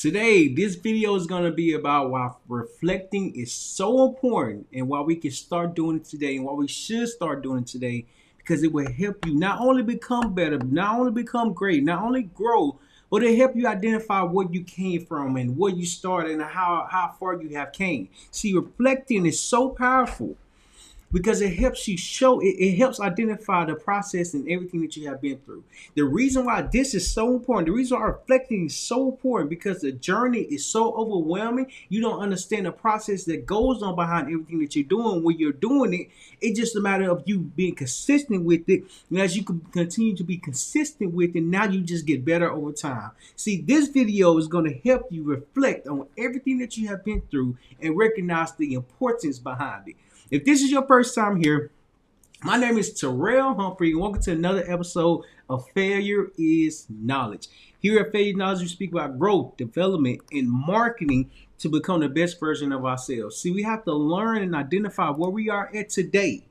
Today, this video is going to be about why reflecting is so important and why we can start doing it today and why we should start doing it today because it will help you not only become better, not only become great, not only grow, but it help you identify where you came from and where you started and how far you have came. See, reflecting is so powerful because it helps you show it helps identify the process and everything that you have been through. The reason why this is so important, the reason why reflecting is so important, because the journey is so overwhelming. You don't understand the process that goes on behind everything that you're doing. When you're doing it, it's just a matter of you being consistent with it, and as you can continue to be consistent with it, now you just get better over time. See, this video is going to help you reflect on everything that you have been through and recognize the importance behind it. If this is your first time here, my name is Terrell Humphrey, and welcome to another episode of Failure is Knowledge. Here at Failure is Knowledge, we speak about growth, development, and marketing to become the best version of ourselves. See, we have to learn and identify where we are at today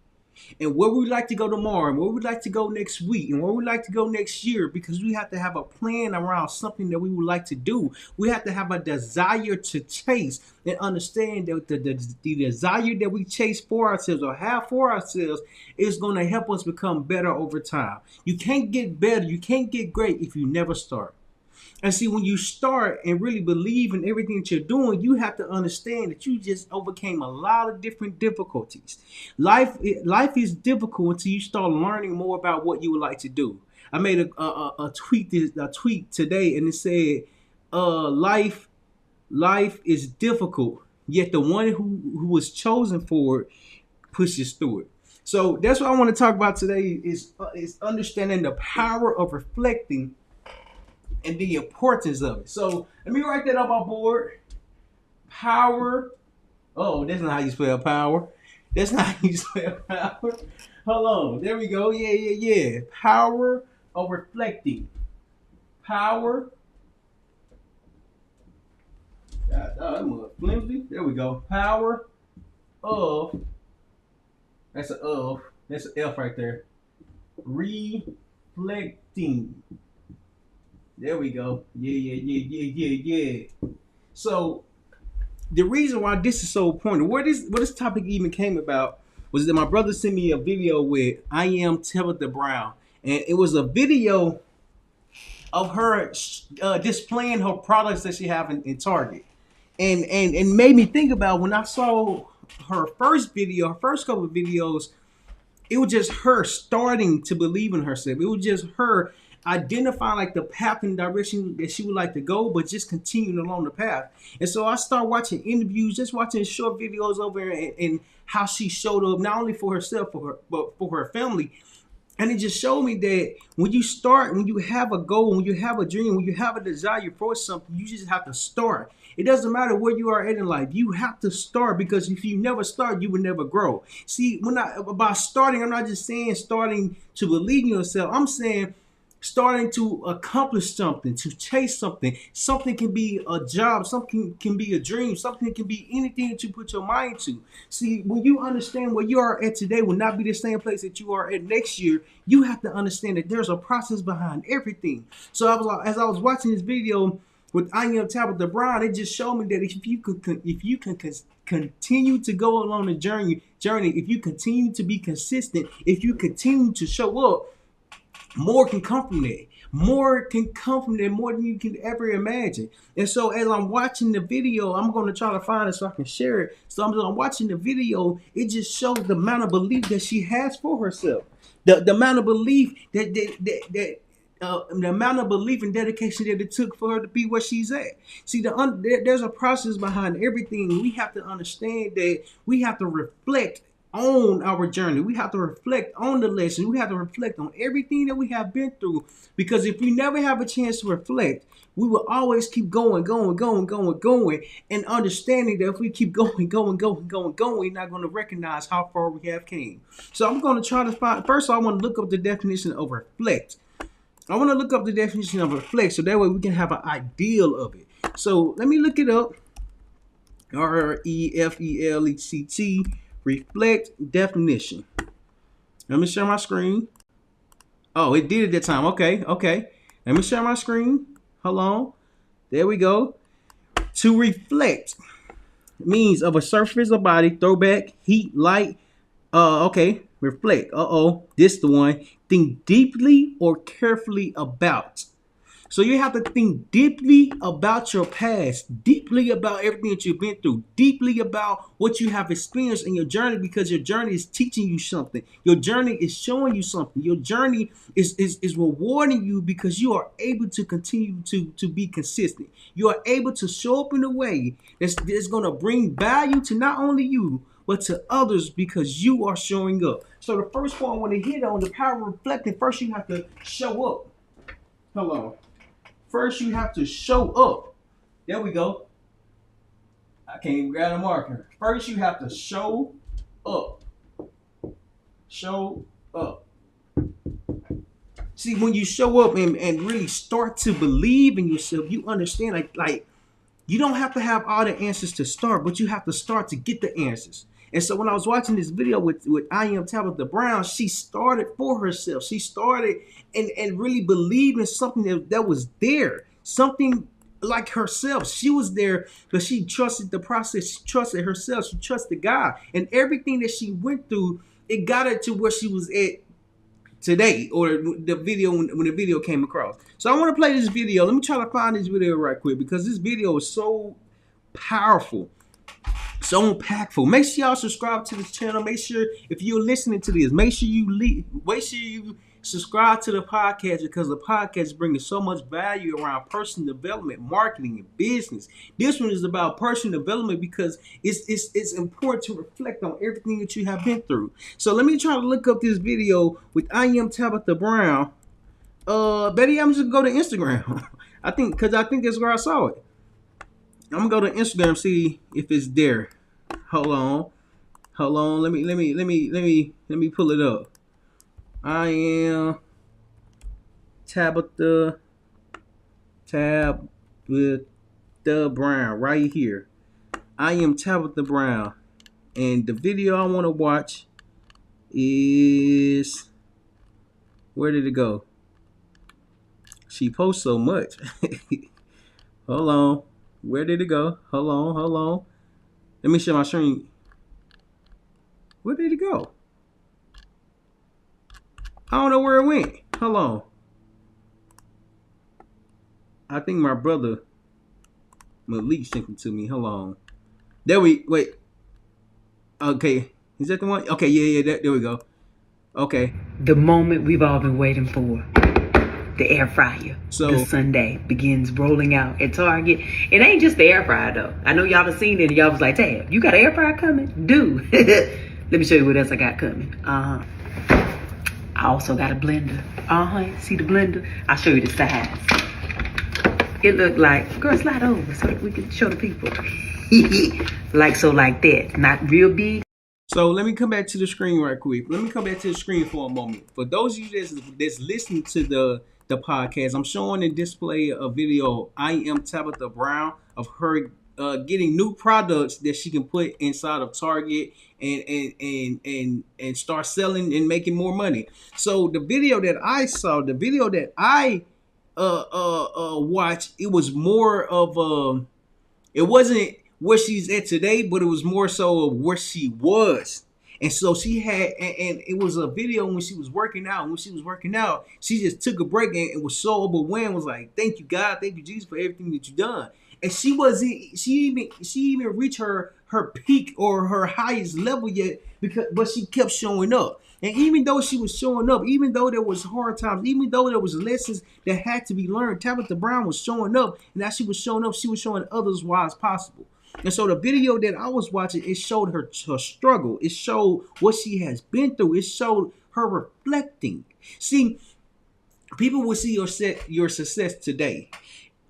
and where we'd like to go tomorrow and where we'd like to go next week and where we'd like to go next year, because we have to have a plan around something that we would like to do. We have to have a desire to chase and understand that the desire that we chase for ourselves or have for ourselves is going to help us become better over time. You can't get better, you can't get great if you never start. And see, when you start and really believe in everything that you're doing, you have to understand that you just overcame a lot of different difficulties. Life is difficult until you start learning more about what you would like to do. I made a tweet today, and it said, "Life is difficult, yet the one who was chosen for it pushes through it." So that's what I want to talk about today is understanding the power of reflecting and the importance of it. So let me write that up on board. Power. Oh, that's not how you spell power. That's not how you spell power. Hold on. There we go. Yeah. Power of reflecting. Power. I'm flimsy. There we go. Power of. That's an of. That's an F right there. Reflecting. There we go. Yeah. So the reason why this is so important, where this topic even came about, was that my brother sent me a video with I Am Tabitha Brown, and it was a video of her displaying her products that she have in Target, and made me think about when I saw her first video, her first couple of videos. It was just her starting to believe in herself. It was just her identify like the path and direction that she would like to go, but just continuing along the path. And so I started watching interviews, just watching short videos over and how she showed up, not only for herself, but for her family. And it just showed me that when you start, when you have a goal, when you have a dream, when you have a desire for something, you just have to start. It doesn't matter where you are at in life. You have to start, because if you never start, you will never grow. See, about starting, I'm not just saying starting to believe in yourself. I'm saying starting to accomplish something, to chase something. Something can be a job, something can be a dream, something can be anything that you put your mind to. See, when you understand where you are at today will not be the same place that you are at next year, you have to understand that there's a process behind everything. So as I was watching this video with I Am Tabitha Brown, it just showed me that if you can continue to go along the journey, if you continue to be consistent, if you continue to show up, more can come from that. More can come from that, more than you can ever imagine. And so as I'm watching the video, I'm going to try to find it so I can share it. So I'm watching the video. It just shows the amount of belief that she has for herself. The amount of belief the amount of belief and dedication that it took for her to be where she's at. See, there's a process behind everything. We have to understand that we have to reflect on our journey. We have to reflect on the lessons. We have to reflect on everything that we have been through. Because if we never have a chance to reflect, we will always keep going, and understanding that if we keep going, we're not going to recognize how far we have came. So I'm going to try to find, first of all, I want to look up the definition of reflect. I want to look up the definition of reflect so that way we can have an ideal of it. So let me look it up. reflect, reflect definition. Let me share my screen. Oh, it did at that time. Okay. Let me share my screen. Hold on. There we go. To reflect means of a surface or body, throwback, heat, light. Okay, reflect. This the one. Think deeply or carefully about. So you have to think deeply about your past, deeply about everything that you've been through, deeply about what you have experienced in your journey, because your journey is teaching you something. Your journey is showing you something. Your journey is rewarding you because you are able to continue to be consistent. You are able to show up in a way that's going to bring value to not only you, but to others, because you are showing up. So the first point I want to hit on, the power of reflecting. First, you have to show up. Hello. First, you have to show up. There we go. I can't even grab a marker. First, you have to show up. Show up. See, when you show up and really start to believe in yourself, you understand like you don't have to have all the answers to start, but you have to start to get the answers. And so when I was watching this video with I Am Tabitha Brown, she started for herself. She started and really believed in something that was there. Something like herself. She was there because she trusted the process. She trusted herself. She trusted God. And everything that she went through, it got her to where she was at today, or the video when the video came across. So I want to play this video. Let me try to find this video right quick, because this video is so powerful, so impactful. Make sure y'all subscribe to this channel. Make sure, if you're listening to this, make sure you subscribe to the podcast, because the podcast is bringing so much value around personal development, marketing, and business. This one is about personal development because it's important to reflect on everything that you have been through. So let me try to look up this video with I Am Tabitha Brown. Betty, I'm just gonna go to Instagram. I think that's where I saw it. I'm gonna go to Instagram and see if it's there. Hold on. Let me pull it up. I Am Tabitha Brown right here. I Am Tabitha Brown, and the video I want to watch is, where did it go? She posts so much. Hold on. Where did it go? Hold on. Let me share my screen. Where did it go? I don't know where it went. Hold on. I think my brother Malik sent it to me. Hold on. Wait. Okay. Is that the one? Okay, yeah, there we go. Okay. The moment we've all been waiting for. The air fryer. So the Sunday begins rolling out at Target. It ain't just the air fryer though. I know y'all have seen it and y'all was like, Tab, you got an air fryer coming? Dude. Let me show you what else I got coming. I also got a blender. See the blender? I'll show you the size. It looked like, girl, slide over so that we can show the people. like that. Not real big. So let me come back to the screen right quick. Let me come back to the screen for a moment. For those of you that's listening to the podcast, I'm showing and display a video. I Am Tabitha Brown, of her getting new products that she can put inside of Target and start selling and making more money. So the video that I saw, the video that I watched, it was more of it wasn't where she's at today, but it was more so of where she was. And so she had, and it was a video when she was working out. When she was working out, she just took a break and was so overwhelmed. Was like, "Thank you, God, thank you, Jesus, for everything that you've done." And she even reached her peak or her highest level yet, but she kept showing up. And even though she was showing up, even though there was hard times, even though there was lessons that had to be learned, Tabitha Brown was showing up. And as she was showing up, she was showing others why it's possible. And so the video that I was watching, it showed her struggle. It showed what she has been through. It showed her reflecting. See, people will see your success today,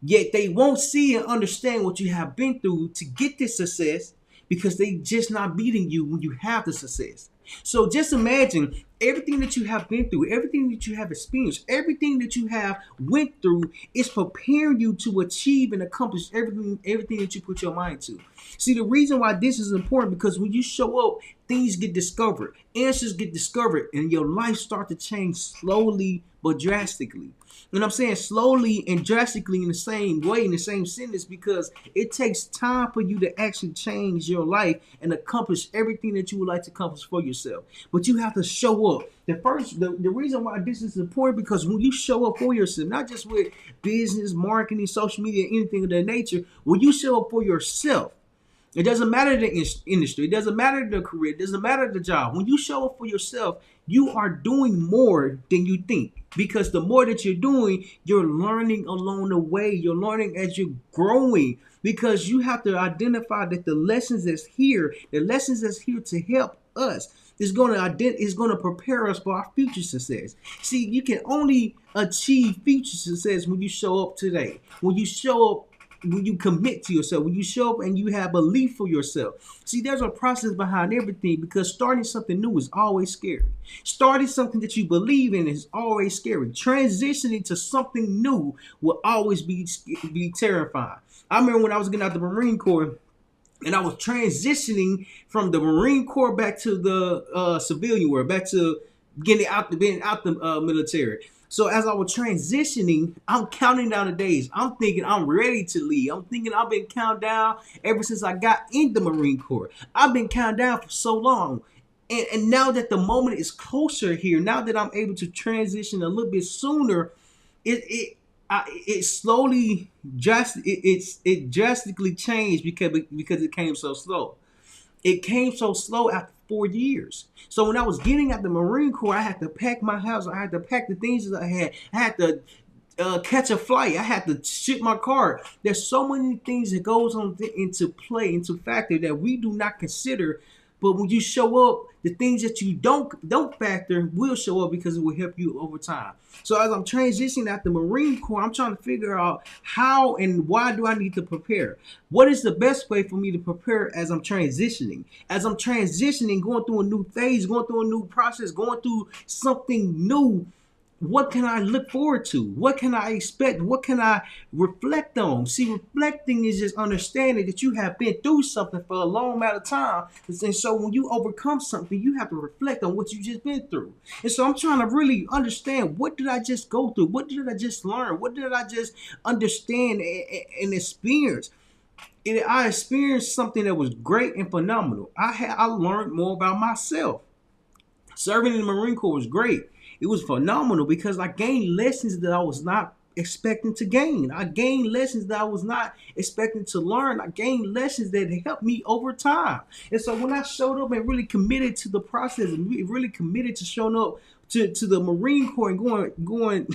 yet they won't see and understand what you have been through to get this success, because they just not beating you when you have the success. So just imagine everything that you have been through, everything that you have experienced, everything that you have went through is preparing you to achieve and accomplish everything that you put your mind to. See, the reason why this is important, because when you show up, things get discovered, answers get discovered, and your life starts to change slowly but drastically. And I'm saying slowly and drastically in the same way, in the same sentence, because it takes time for you to actually change your life and accomplish everything that you would like to accomplish for yourself. But you have to show up. The reason why this is important, because when you show up for yourself, not just with business, marketing, social media, anything of that nature, when you show up for yourself, it doesn't matter the industry. It doesn't matter the career. It doesn't matter the job. When you show up for yourself, you are doing more than you think. Because the more that you're doing, you're learning along the way. You're learning as you're growing. Because you have to identify that the lessons that's here to help us, is going to prepare us for our future success. See, you can only achieve future success when you show up today. When you commit to yourself, when you show up and you have belief for yourself. See, there's a process behind everything, because starting something new is always scary. Starting something that you believe in is always scary. Transitioning to something new will always be terrifying. I remember when I was getting out the Marine Corps, and I was transitioning from the Marine Corps back to the civilian world, back to being out the military. So as I was transitioning, I'm counting down the days. I'm thinking I'm ready to leave. I'm thinking I've been counting down ever since I got in the Marine Corps. I've been counting down for so long. And now that the moment is closer here, now that I'm able to transition a little bit sooner, it slowly drastically changed because it came so slow. It came so slow after 4 years. So when I was getting out the Marine Corps, I had to pack my house. I had to pack the things that I had. I had to catch a flight. I had to ship my car. There's so many things that goes on into factor that we do not consider. But when you show up, the things that you don't factor will show up, because it will help you over time. So as I'm transitioning out the Marine Corps, I'm trying to figure out how and why do I need to prepare? What is the best way for me to prepare as I'm transitioning? As I'm transitioning, going through a new phase, going through a new process, going through something new, what can I look forward to? What can I expect? What can I reflect on? See, reflecting is just understanding that you have been through something for a long amount of time. And so when you overcome something, you have to reflect on what you just been through. And so I'm trying to really understand, what did I just go through? What did I just learn? What did I just understand and experience? I experienced something that was great and phenomenal. I learned more about myself. Serving in the Marine Corps was great. It was phenomenal because I gained lessons that I was not expecting to gain. I gained lessons that I was not expecting to learn. I gained lessons that helped me over time. And so when I showed up and really committed to the process and really committed to showing up to the Marine Corps and going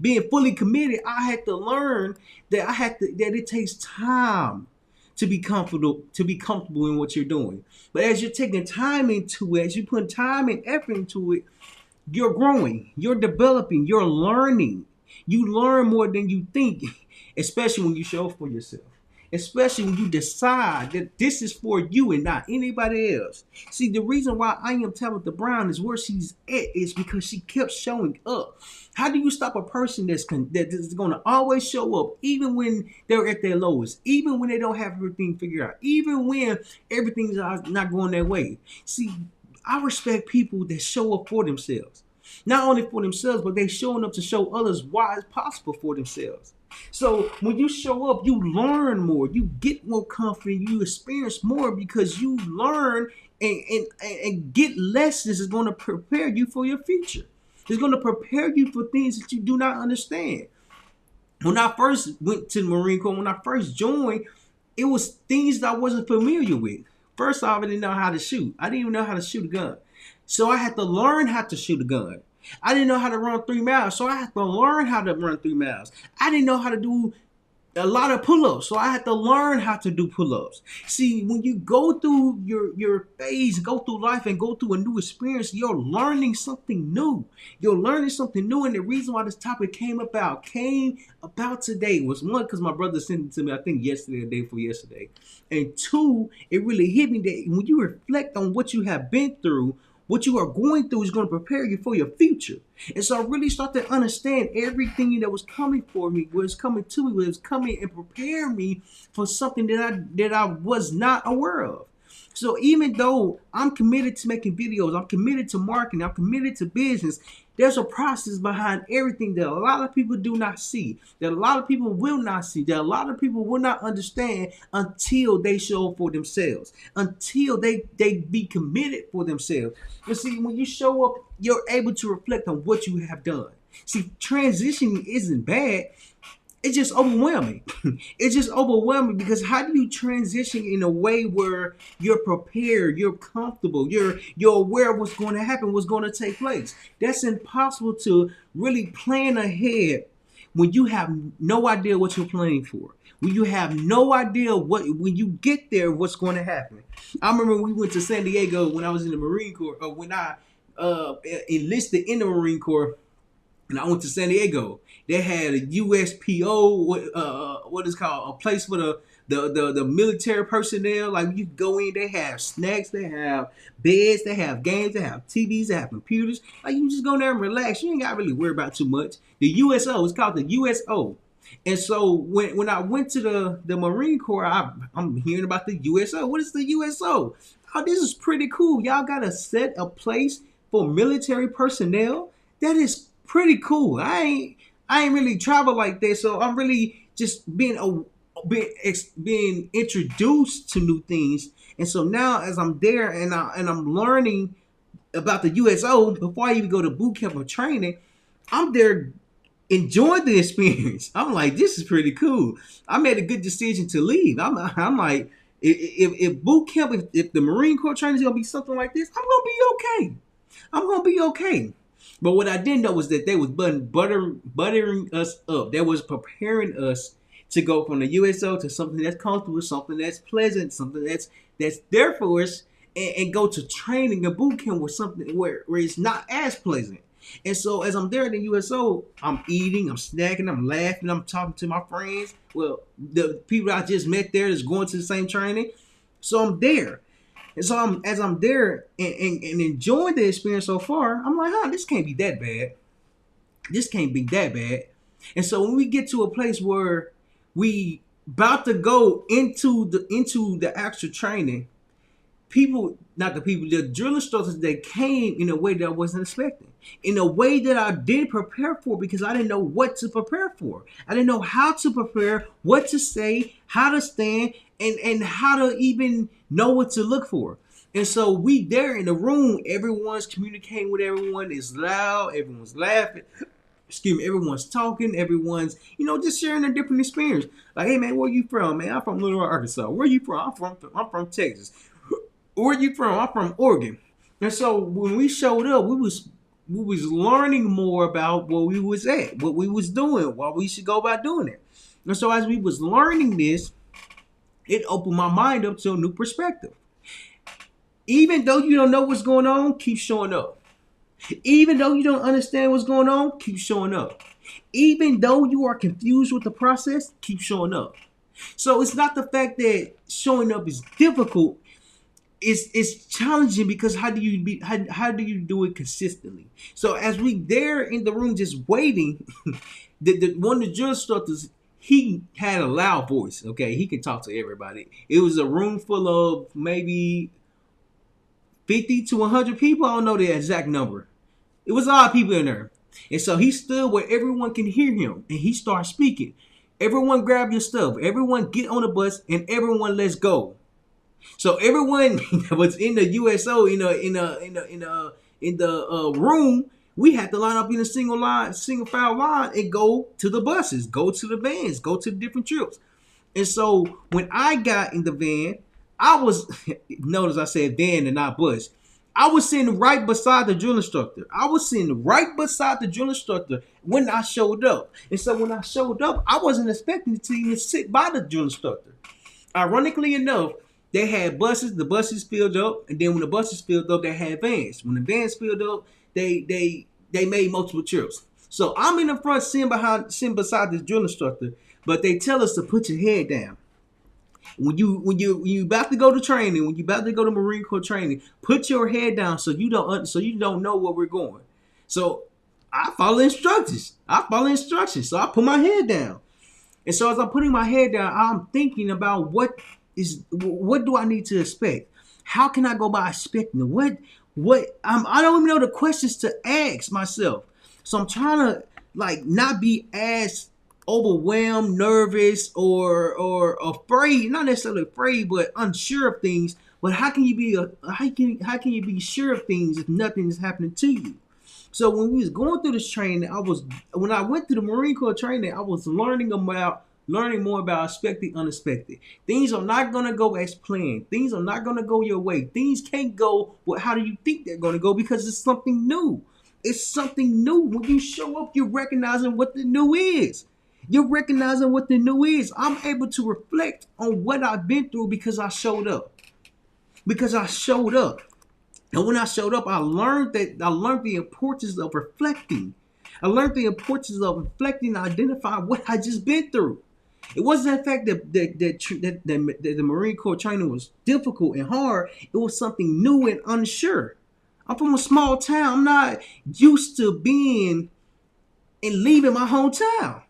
being fully committed, I had to learn that it takes time to be comfortable in what you're doing. But as you're taking time into it, as you put time and effort into it, you're growing, you're developing, you're learning. You learn more than you think, especially when you show up for yourself. Especially when you decide that this is for you and not anybody else. See, the reason why I am Tabitha Brown is where she's at is because she kept showing up. How do you stop a person that is going to always show up, even when they're at their lowest, even when they don't have everything figured out, even when everything's not going their way? See, I respect people that show up for themselves. Not only for themselves, but they're showing up to show others why it's possible for themselves. So when you show up, you learn more, you get more confident, you experience more because you learn and get lessons is going to prepare you for your future. It's going to prepare you for things that you do not understand. When I first went to the Marine Corps, when I first joined, it was things that I wasn't familiar with. First off, I didn't know how to shoot. I didn't even know how to shoot a gun. So I had to learn how to shoot a gun. I didn't know how to run 3 miles, so I had to learn how to run 3 miles. I didn't know how to do a lot of pull-ups, so I had to learn how to do pull-ups. See, when you go through your phase, go through life and go through a new experience, you're learning something new. You're learning something new, and the reason why this topic came about today was, one, because my brother sent it to me, I think yesterday or day before yesterday. And two, it really hit me that when you reflect on what you have been through, what you are going through is going to prepare you for your future. And so I really start to understand everything that was coming for me, was coming to me, was coming and prepare me for something that I was not aware of. So even though I'm committed to making videos, I'm committed to marketing, I'm committed to business, there's a process behind everything that a lot of people do not see, that a lot of people will not see, that a lot of people will not understand until they show up for themselves, until they be committed for themselves. You see, when you show up, you're able to reflect on what you have done. See, transitioning isn't bad. It's just overwhelming. It's just overwhelming because how do you transition in a way where you're prepared, you're comfortable, you're aware of what's going to happen, what's going to take place? That's impossible to really plan ahead when you have no idea what you're planning for. When you have no idea when you get there, what's going to happen. I remember we went to San Diego when I was in the Marine Corps, or when I enlisted in the Marine Corps. And I went to San Diego. They had a USPO, what is called, a place for the military personnel. Like you go in, they have snacks, they have beds, they have games, they have TVs, they have computers. Like you just go there and relax. You ain't got to really worry about too much. The USO, it's called the USO. And so when I went to the Marine Corps, I'm hearing about the USO. What is the USO? Oh, this is pretty cool. Y'all got a set a place for military personnel. That is pretty cool. I ain't really traveled like that, so I'm really just being introduced to new things. And so now, as I'm there and I'm learning about the USO before I even go to boot camp or training, I'm there enjoying the experience. I'm like, this is pretty cool. I made a good decision to leave. I'm like, if boot camp, if the Marine Corps training is gonna be something like this, I'm gonna be okay. I'm gonna be okay. But what I didn't know was that they was buttering us up. They was preparing us to go from the USO to something that's comfortable, something that's pleasant, something that's there for us, and go to training and boot camp with something where it's not as pleasant. And so as I'm there in the USO, I'm eating, I'm snacking, I'm laughing, I'm talking to my friends. Well, the people I just met there that's going to the same training. So I'm there. And so as I'm there and enjoying the experience so far, I'm like, this can't be that bad. This can't be that bad. And so when we get to a place where we about to go into the actual training, the drill instructors, they came in a way that I wasn't expecting. In a way that I didn't prepare for because I didn't know what to prepare for. I didn't know how to prepare, what to say, how to stand, and how to even know what to look for. And so we there in the room, everyone's communicating with everyone. It's loud, everyone's laughing. Everyone's talking, everyone's, just sharing a different experience. Like, hey man, where you from? Man, I'm from Little Rock, Arkansas. Where you from? I'm from Texas. Where you from? I'm from Oregon. And so when we showed up, we was learning more about where we was at, what we was doing, what we should go about doing it. And so as we was learning this, it opened my mind up to a new perspective. Even though you don't know what's going on, keep showing up. Even though you don't understand what's going on, keep showing up. Even though you are confused with the process, keep showing up. So it's not the fact that showing up is difficult. It's challenging because how do you do it consistently? So as we there in the room just waiting, one of the drill instructors, he had a loud voice. Okay, he can talk to everybody. It was a room full of maybe 50 to 100 people. I don't know the exact number. It was a lot of people in there. And so he stood where everyone can hear him, and he started speaking. Everyone grab your stuff. Everyone get on the bus, and everyone let's go. So everyone that was in the USO in the room, we had to line up in a single file line, and go to the buses, go to the vans, go to the different trips. And so when I got in the van, I was notice I said van and not bus. I was sitting right beside the drill instructor. When I showed up. And so when I showed up, I wasn't expecting to even sit by the drill instructor. Ironically enough, they had buses. The buses filled up, and then when the buses filled up, they had vans. When the vans filled up, they made multiple trips. So I'm in the front sitting beside this drill instructor, but they tell us to put your head down. When you about to go to training, when you about to go to Marine Corps training, put your head down so you don't know where we're going. So I follow instructions. So I put my head down. And so as I'm putting my head down, I'm thinking about what do I need to expect? How can I go by expecting? I don't even know the questions to ask myself. So I'm trying to like not be as overwhelmed, nervous, or afraid. Not necessarily afraid, but unsure of things. But how can you be how can you be sure of things if nothing is happening to you? So when we was going through this training, when I went through the Marine Corps training, I was learning more about expected, unexpected. Things are not gonna go as planned. Things are not gonna go your way. Things can't go how do you think they're gonna go because it's something new. It's something new. When you show up, you're recognizing what the new is. You're recognizing what the new is. I'm able to reflect on what I've been through because I showed up. Because I showed up. And when I showed up, I learned the importance of reflecting. I learned the importance of reflecting and identifying what I just been through. It wasn't the fact that the Marine Corps training was difficult and hard. It was something new and unsure. I'm from a small town. I'm not used to being and leaving my hometown.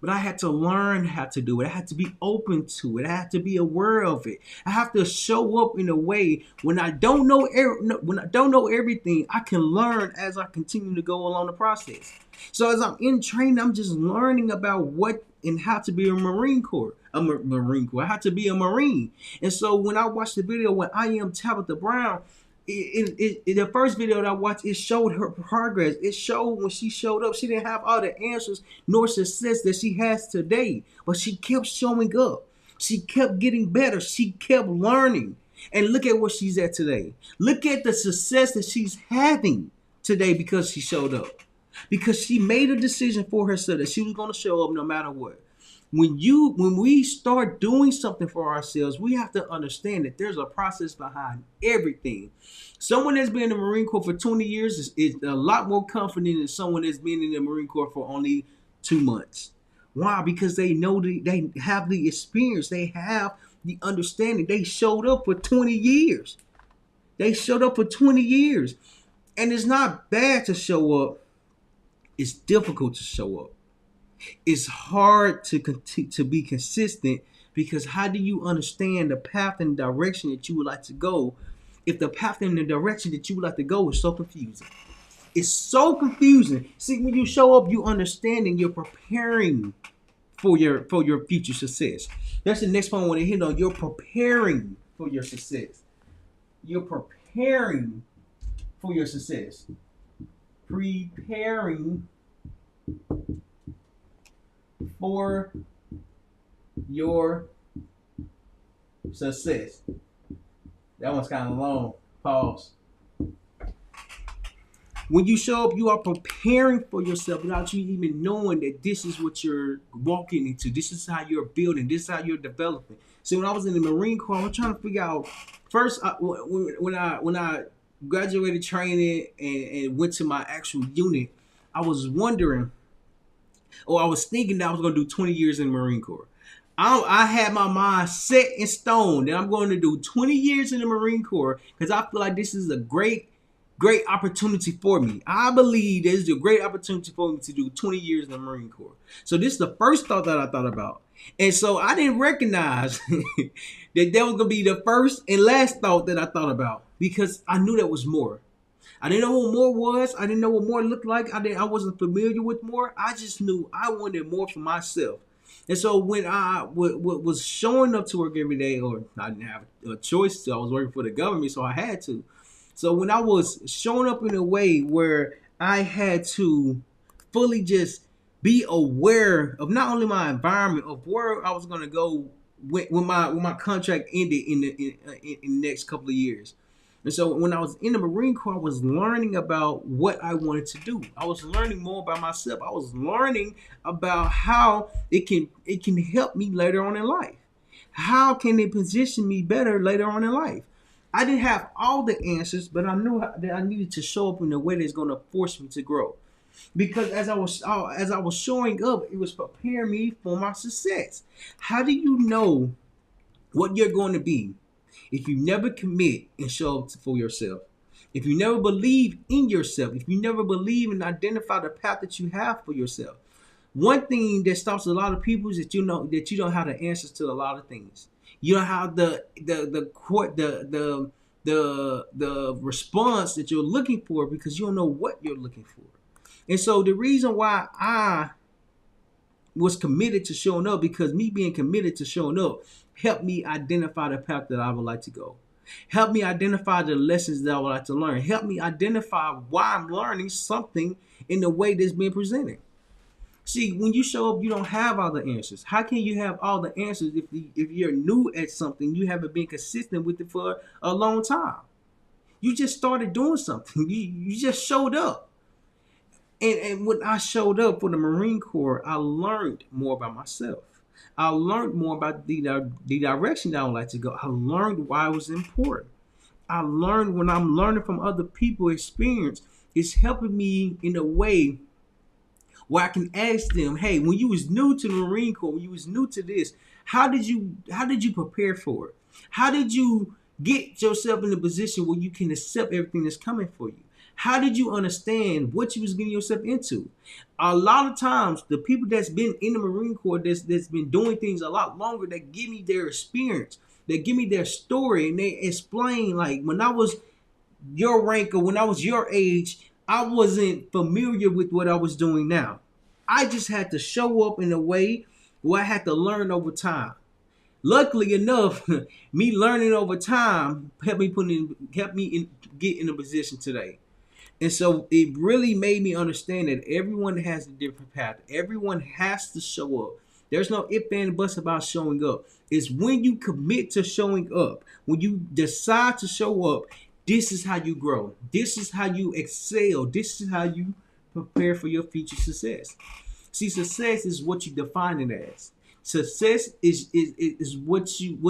But I had to learn how to do it. I had to be open to it. I had to be aware of it. I have to show up in a way when I don't know everything, I can learn as I continue to go along the process. So as I'm in training, I'm just learning about what and how to be a Marine Corps. I had to be a Marine. And so when I watched the video when I am Tabitha Brown, the first video that I watched, it showed her progress. It showed when she showed up, she didn't have all the answers nor success that she has today, but she kept showing up. She kept getting better. She kept learning. And look at where she's at today. Look at the success that she's having today because she showed up. Because she made a decision for herself that she was going to show up no matter what. When we start doing something for ourselves, we have to understand that there's a process behind everything. Someone that's been in the Marine Corps for 20 years is a lot more confident than someone that's been in the Marine Corps for only 2 months. Why? Because they know they have the experience. They have the understanding. They showed up for 20 years. They showed up for 20 years. And it's not bad to show up. It's difficult to show up. It's hard to be consistent because how do you understand the path and direction that you would like to go if the path and the direction that you would like to go is so confusing? It's so confusing. See, when you show up, you understand and you're preparing for your future success. That's the next point I want to hit on. You're preparing for your success. You're preparing for your success. Preparing for your success. That one's kind of long. Pause. When you show up, you are preparing for yourself without you even knowing that this is what you're walking into. This is how you're building. This is how you're developing. See, when I was in the Marine Corps, I was trying to figure out first when I graduated training and went to my actual unit, I was wondering. Or I was thinking that I was going to do 20 years in the Marine Corps. I had my mind set in stone that I'm going to do 20 years in the Marine Corps because I feel like this is a great opportunity for me. I believe this is a great opportunity for me to do 20 years in the Marine Corps. So this is the first thought that I thought about. And so I didn't recognize that was going to be the first and last thought that I thought about because I knew there was more. I didn't know what more was. I didn't know what more looked like. I wasn't familiar with more. I just knew I wanted more for myself. And so when I was showing up to work every day, or I didn't have a choice to, I was working for the government, so I had to. So when I was showing up in a way where I had to fully just be aware of not only my environment, of where I was going to go when my contract ended in the next couple of years. And so when I was in the Marine Corps, I was learning about what I wanted to do. I was learning more about myself. I was learning about how it can help me later on in life. How can it position me better later on in life? I didn't have all the answers, but I knew that I needed to show up in a way that's going to force me to grow. Because as I was showing up, it was preparing me for my success. How do you know what you're going to be if you never commit and show up for yourself? If you never believe in yourself, if you never believe and identify the path that you have for yourself. One thing that stops a lot of people is that you don't have the answers to a lot of things. You don't have the court the response that you're looking for because you don't know what you're looking for. And so the reason why I was committed to showing up, because me being committed to showing up helped me identify the path that I would like to go. Help me identify the lessons that I would like to learn. Help me identify why I'm learning something in the way that's being presented. See, when you show up, you don't have all the answers. How can you have all the answers if you're new at something, you haven't been consistent with it for a long time? You just started doing something. You just showed up. And when I showed up for the Marine Corps, I learned more about myself. I learned more about the direction that I would like to go. I learned why it was important. I learned when I'm learning from other people's experience, it's helping me in a way where I can ask them, hey, when you was new to the Marine Corps, when you was new to this, how did you prepare for it? How did you get yourself in a position where you can accept everything that's coming for you? How did you understand what you was getting yourself into? A lot of times, the people that's been in the Marine Corps, that's been doing things a lot longer, that give me their experience, they give me their story, and they explain, like, when I was your rank or when I was your age, I wasn't familiar with what I was doing now. I just had to show up in a way where I had to learn over time. Luckily enough, me learning over time helped me get in a position today. And so it really made me understand that everyone has a different path. Everyone has to show up. There's no ifs and buts about showing up. It's when you commit to showing up, when you decide to show up, this is how you grow. This is how you excel. This is how you prepare for your future success. See, success is what you define it as. Success is what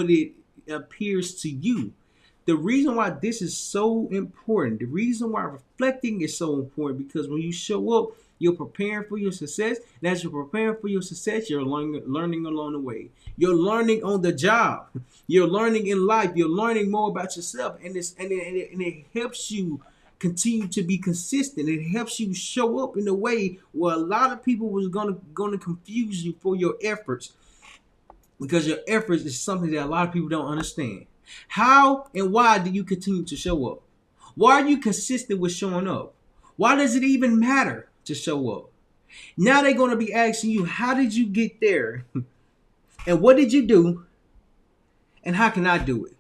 it appears to you. The reason why this is so important, the reason why reflecting is so important, because when you show up, you're preparing for your success. And as you're preparing for your success, you're learning along the way. You're learning on the job. You're learning in life. You're learning more about yourself, and it helps you continue to be consistent. It helps you show up in a way where a lot of people was gonna confuse you for your efforts, because your efforts is something that a lot of people don't understand. How and why do you continue to show up? Why are you consistent with showing up? Why does it even matter to show up? Now they're going to be asking you, how did you get there? And what did you do? And how can I do it?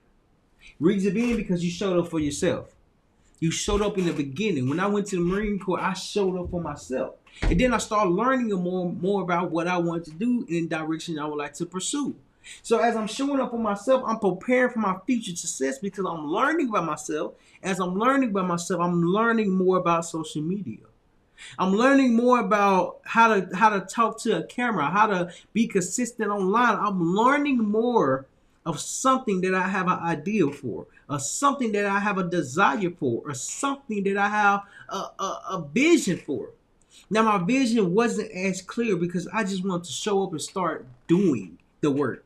Reason being, because you showed up for yourself. You showed up in the beginning. When I went to the Marine Corps, I showed up for myself. And then I started learning more about what I wanted to do in the direction I would like to pursue. So as I'm showing up for myself, I'm preparing for my future success because I'm learning about myself. As I'm learning about myself, I'm learning more about social media. I'm learning more about how to talk to a camera, how to be consistent online. I'm learning more of something that I have an idea for, or something that I have a desire for, or something that I have a vision for. Now, my vision wasn't as clear because I just wanted to show up and start doing the work.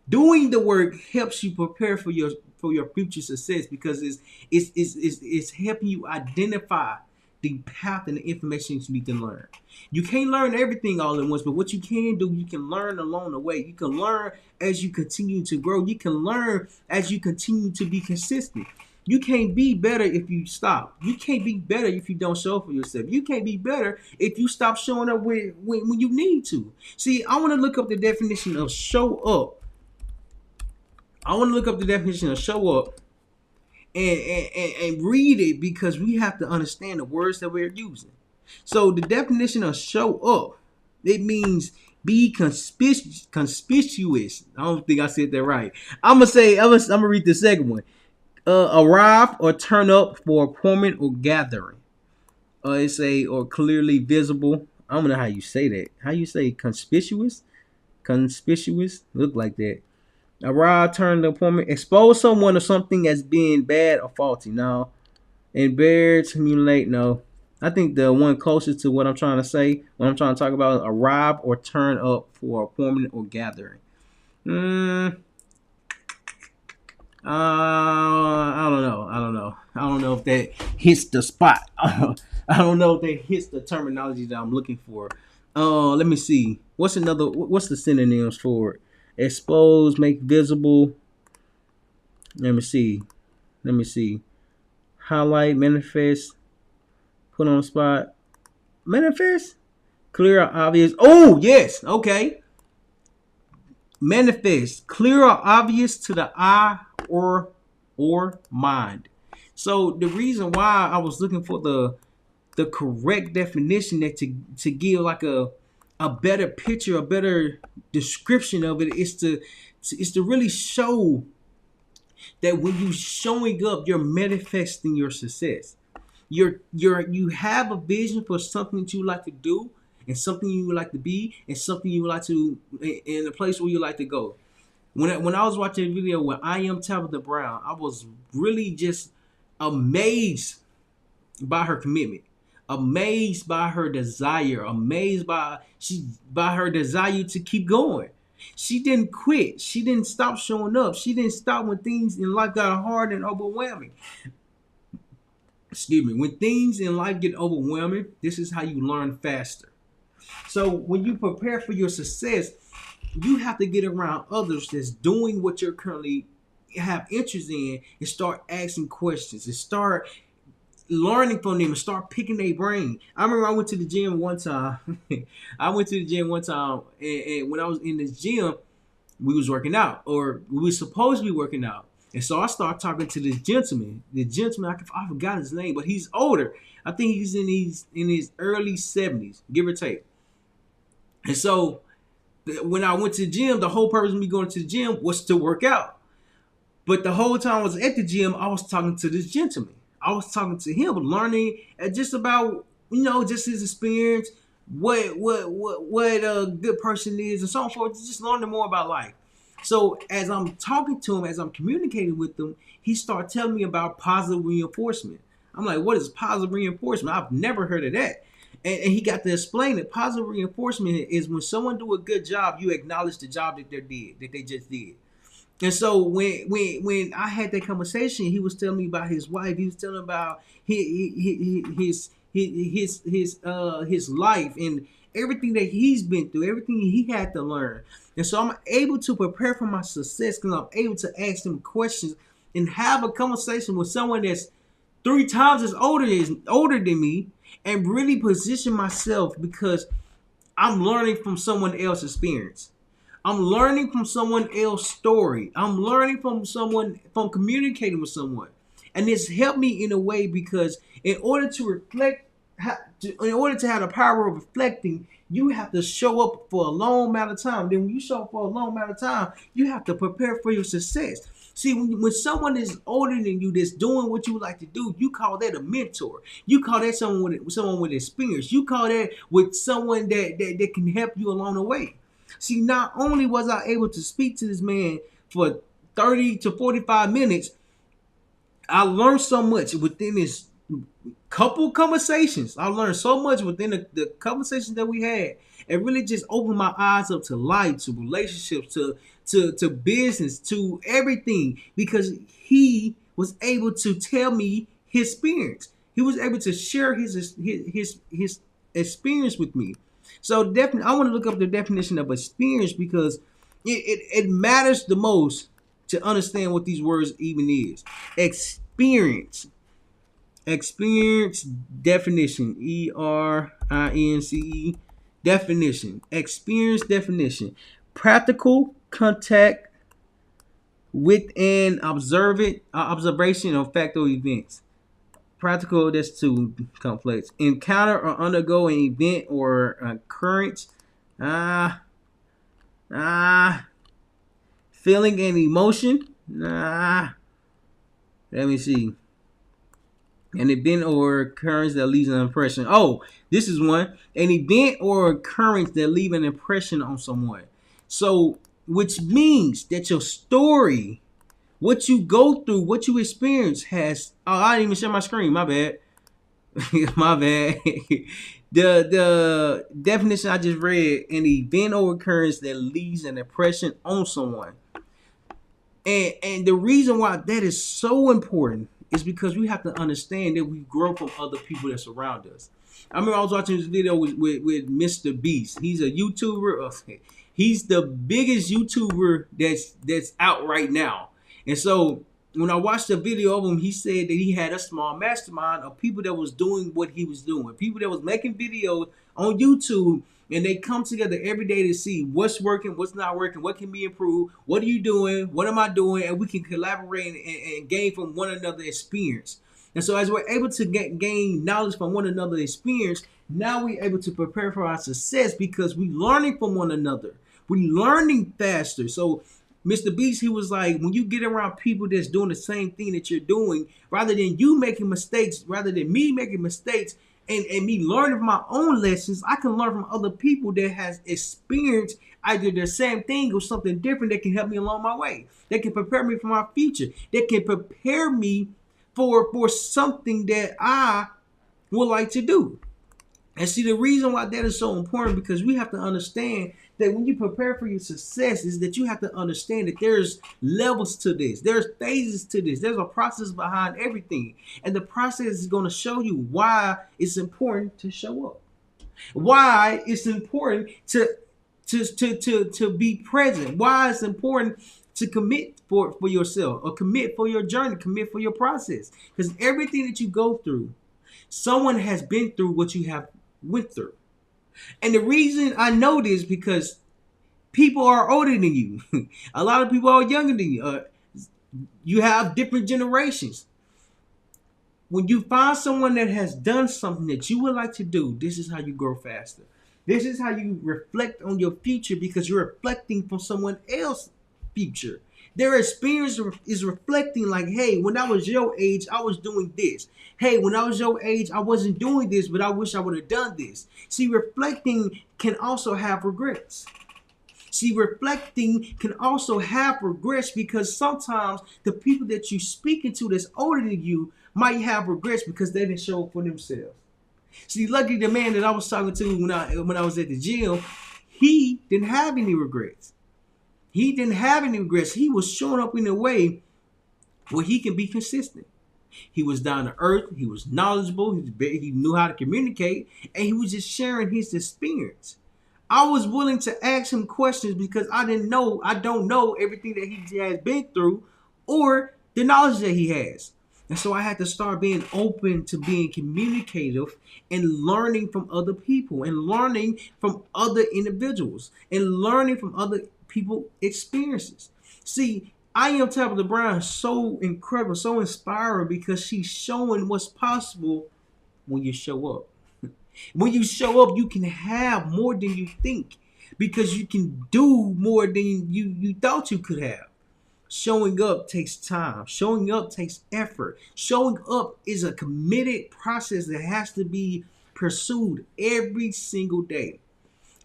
Doing the work helps you prepare for your future success, because it's helping you identify the path and the information you need to learn. You can't learn everything all at once, but what you can do, you can learn along the way. You can learn as you continue to grow. You can learn as you continue to be consistent. You can't be better if you stop. You can't be better if you don't show up for yourself. You can't be better if you stop showing up when you need to. See, I want to look up the definition of show up. I want to look up the definition of show up and read it, because we have to understand the words that we're using. So the definition of show up, it means be conspicuous. I don't think I said that right. I'm gonna read the second one. Arrive or turn up for appointment or gathering. Or clearly visible. I don't know how you say that. How you say conspicuous? Conspicuous? Look like that. Arrive, turn the appointment. Expose someone or something as being bad or faulty. No. Embarrass, humiliate. No. I think the one closest to what I'm trying to say, what I'm trying to talk about, is arrive or turn up for appointment or gathering. I don't know. I don't know if that hits the spot. I don't know if that hits the terminology that I'm looking for. Let me see. What's the synonyms for it? Expose, make visible. Let me see. Let me see. Highlight, manifest, put on the spot. Manifest? Clear or obvious. Oh, yes. Okay. Manifest. Clear or obvious to the eye or mind. So the reason why I was looking for the correct definition that to give like a better picture, a better description of it is to really show that when you showing up, you're manifesting your success. You have a vision for something that you like to do and something you would like to be and something you would like to in a place where you like to go. When I was watching a video with I Am Tabitha Brown, I was really just amazed by her commitment, amazed by her desire, amazed by her desire to keep going. She didn't quit. She didn't stop showing up. She didn't stop when things in life got hard and overwhelming. Excuse me. When things in life get overwhelming, this is how you learn faster. So when you prepare for your success, you have to get around others that's doing what you're currently have interest in and start asking questions and start learning from them and start picking their brain. I remember I went to the gym one time. And when I was in this gym, we was working out, or we were supposed to be working out. And so I started talking to this gentleman. The gentleman, I forgot his name, but he's older. I think he's in his early 70s, give or take. And so when I went to the gym, the whole purpose of me going to the gym was to work out. But the whole time I was at the gym, I was talking to this gentleman. I was talking to him, learning just about, just his experience, what a good person is, and so on and forth. Just learning more about life. So as I'm talking to him, as I'm communicating with him, he started telling me about positive reinforcement. I'm like, what is positive reinforcement? I've never heard of that. And he got to explain that positive reinforcement is when someone do a good job, you acknowledge the job that they just did. And so when I had that conversation, he was telling me about his wife. He was telling about his life and everything that he's been through, everything he had to learn. And so I'm able to prepare for my success because I'm able to ask him questions and have a conversation with someone that's 3 times as older than me, and really position myself because I'm learning from someone else's experience. I'm learning from someone else's story. I'm learning from communicating with someone. And it's helped me in a way because in order to reflect, in order to have the power of reflecting, you have to show up for a long amount of time. Then when you show up for a long amount of time, you have to prepare for your success. See, when someone is older than you that's doing what you like to do, you call that a mentor. You call that someone with experience. You call that with someone that can help you along the way. See, not only was I able to speak to this man for 30 to 45 minutes, I learned so much within this couple conversations. I learned so much within the conversations that we had. It really just opened my eyes up to life, to relationships, to business, to everything, because he was able to tell me his experience. He was able to share his experience with me. So definitely, I want to look up the definition of experience because it matters the most to understand what these words even is. Experience definition. ERINCE definition. Experience definition. Practical contact with an observation of fact or events. Practical, that's too complex. Encounter or undergo an event or occurrence. Feeling and emotion. Let me see. An event or occurrence that leaves an impression. Oh, this is one. An event or occurrence that leave an impression on someone. So, which means that your story, what you go through, what you experience has... Oh, I didn't even share my screen. My bad. My bad. The definition I just read, an event or occurrence that leaves an impression on someone. And the reason why that is so important is because we have to understand that we grow from other people that surround us. I remember I was watching this video with Mr. Beast. He's a YouTuber. He's the biggest YouTuber that's out right now. And so when I watched the video of him, he said that he had a small mastermind of people that was doing what he was doing. People that was making videos on YouTube, and they come together every day to see what's working, what's not working, what can be improved, what are you doing, what am I doing, and we can collaborate and gain from one another experience. And so as we're able to gain knowledge from one another experience, now we're able to prepare for our success because we're learning from one another. We're learning faster. So Mr. Beast, he was like, when you get around people that's doing the same thing that you're doing, rather than you making mistakes, rather than me making mistakes and me learning from my own lessons, I can learn from other people that has experienced either the same thing or something different that can help me along my way. That can prepare me for my future. That can prepare me for something that I would like to do. And see, the reason why that is so important, because we have to understand that when you prepare for your success is that you have to understand that there's levels to this. There's phases to this. There's a process behind everything. And the process is going to show you why it's important to show up. Why it's important to be present. Why it's important to commit for yourself, or commit for your journey, commit for your process. Because everything that you go through, someone has been through what you have went through. And the reason I know this because people are older than you. A lot of people are younger than you. You have different generations. When you find someone that has done something that you would like to do, this is how you grow faster. This is how you reflect on your future, because you're reflecting from someone else's future. Their experience is reflecting like, hey, when I was your age, I was doing this. Hey, when I was your age, I wasn't doing this, but I wish I would have done this. See, reflecting can also have regrets. See, reflecting can also have regrets, because sometimes the people that you're speaking to that's older than you might have regrets because they didn't show up for themselves. See, luckily the man that I was talking to when I was at the gym, he didn't have any regrets. He didn't have any regrets. He was showing up in a way where he can be consistent. He was down to earth. He was knowledgeable. He knew how to communicate, and he was just sharing his experience. I was willing to ask him questions because I don't know everything that he has been through or the knowledge that he has. And so I had to start being open to being communicative and learning from other people and learning from other individuals and learning from other people's experiences. See, I Am Tabitha Brown is so incredible, so inspiring, because she's showing what's possible when you show up. When you show up, you can have more than you think, because you can do more than you thought you could have. Showing up takes time. Showing up takes effort. Showing up is a committed process that has to be pursued every single day.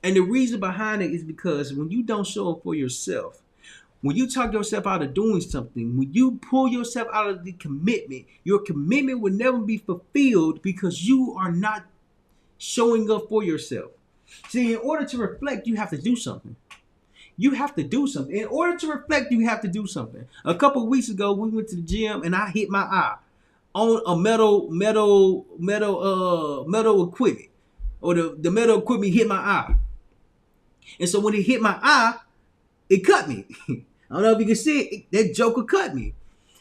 And the reason behind it is because when you don't show up for yourself, when you talk yourself out of doing something, when you pull yourself out of the commitment, your commitment will never be fulfilled because you are not showing up for yourself. See, in order to reflect, you have to do something. You have to do something. In order to reflect, you have to do something. A couple of weeks ago, we went to the gym and I hit my eye on a metal equipment, or the metal equipment hit my eye. And so when it hit my eye, it cut me. I don't know if you can see it. That joker cut me.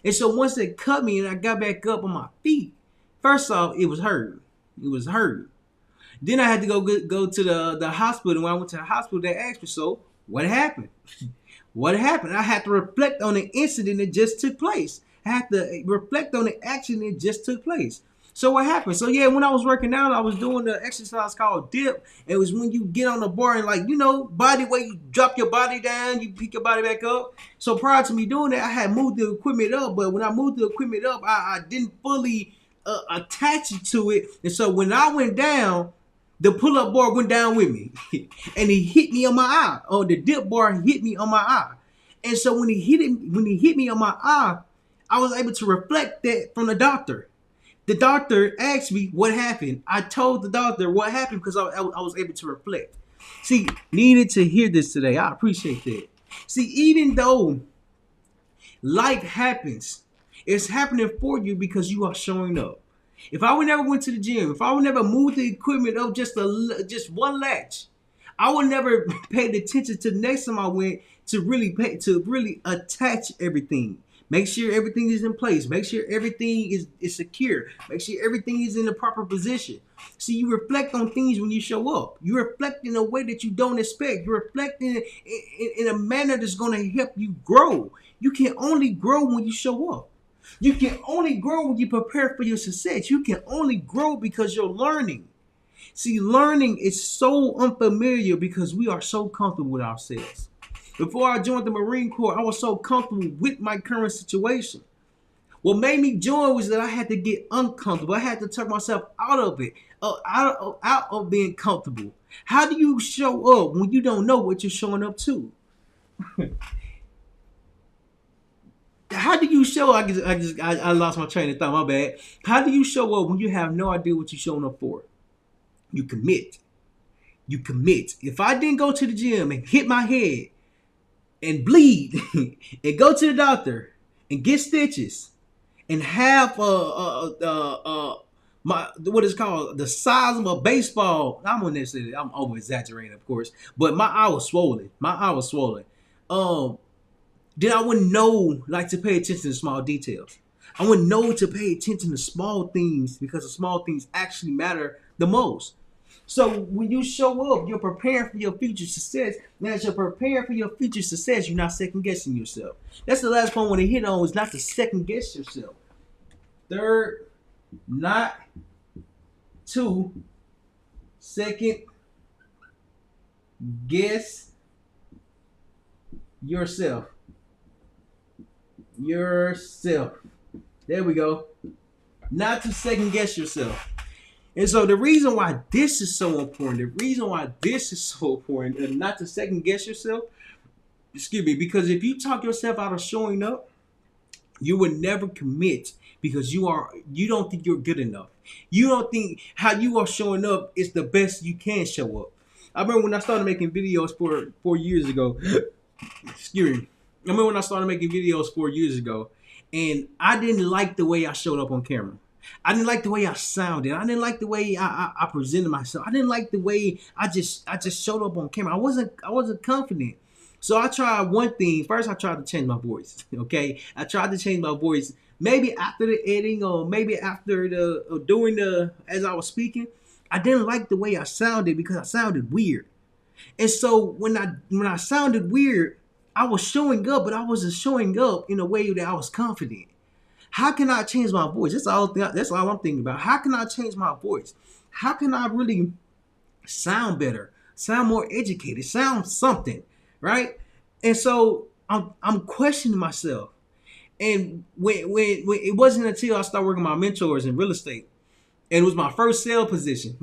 And so once it cut me and I got back up on my feet, first off, it was hurt. It was hurt. Then I had to go to the hospital. When I went to the hospital, they asked me, so what happened? What happened? I had to reflect on the incident that just took place. I had to reflect on the action that just took place. So what happened? So yeah, when I was working out, I was doing the exercise called dip. It was when you get on the bar and body weight, you drop your body down, you pick your body back up. So prior to me doing that, I had moved the equipment up. But when I moved the equipment up, I didn't fully attach it to it. And so when I went down, the pull-up bar went down with me. And it hit me on my eye. Or the dip bar hit me on my eye. And so when he hit me on my eye, I was able to reflect that from the doctor. The doctor asked me what happened. I told the doctor what happened because I was able to reflect. See, needed to hear this today. I appreciate that. See, even though life happens, it's happening for you because you are showing up. If I would never went to the gym, if I would never moved the equipment up just one latch, I would never pay attention to the next time I went to really attach everything. Make sure everything is in place. Make sure everything is secure. Make sure everything is in the proper position. See, you reflect on things when you show up. You reflect in a way that you don't expect. You reflect in a manner that's going to help you grow. You can only grow when you show up. You can only grow when you prepare for your success. You can only grow because you're learning. See, learning is so unfamiliar because we are so comfortable with ourselves. Before I joined the Marine Corps, I was so comfortable with my current situation. What made me join was that I had to get uncomfortable. I had to turn myself out of it, out of being comfortable. How do you show up when you don't know what you're showing up to? How do you show? I lost my train of thought. My bad. How do you show up when you have no idea what you're showing up for? You commit. You commit. If I didn't go to the gym and hit my head and bleed and go to the doctor and get stitches and have my what is called the size of a baseball, I'm over exaggerating, of course, but my eye was swollen. Then I wouldn't know like to pay attention to small details. I wouldn't know to pay attention to small things because the small things actually matter the most. So when you show up, you're preparing for your future success. And as you're preparing for your future success, you're not second guessing yourself. That's the last point I want to hit on, is not to second guess yourself. Third, not to second guess yourself. There we go. Not to second guess yourself. And so the reason why this is so important, and not to second guess yourself, because if you talk yourself out of showing up, you would never commit because you don't think you're good enough. You don't think how you are showing up is the best you can show up. I remember when I started making videos 4 years ago. Excuse me. I remember when I started making videos 4 years ago, and I didn't like the way I showed up on camera. I didn't like the way I sounded. I didn't like the way I presented myself. I didn't like the way I just showed up on camera. I wasn't confident. So I tried one thing. First, I tried to change my voice. Okay, I tried to change my voice. Maybe after the editing, or maybe after as I was speaking, I didn't like the way I sounded because I sounded weird. And so when I sounded weird, I was showing up, but I wasn't showing up in a way that I was confident. How can I change my voice? That's all I'm thinking about. How can I change my voice? How can I really sound better, sound more educated, sound something, right? And so I'm questioning myself. And when it wasn't until I started working with my mentors in real estate, and it was my first sales position.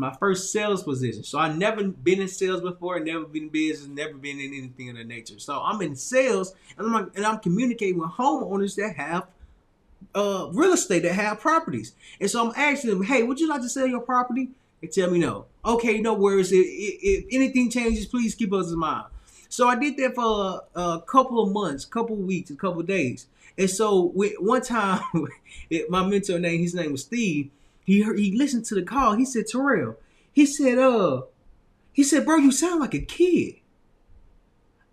So I never been in sales before, never been in business, never been in anything of that nature. So I'm in sales, and I'm communicating with homeowners that have real estate, that have properties. And so I'm asking them, hey, would you like to sell your property? They tell me no. Okay, no worries. If anything changes, please keep us in mind. So I did that for a couple of months, couple of weeks, a couple of days. And so one time, my mentor his name was Steve. He listened to the call. He said, Terryl, he said, bro, you sound like a kid.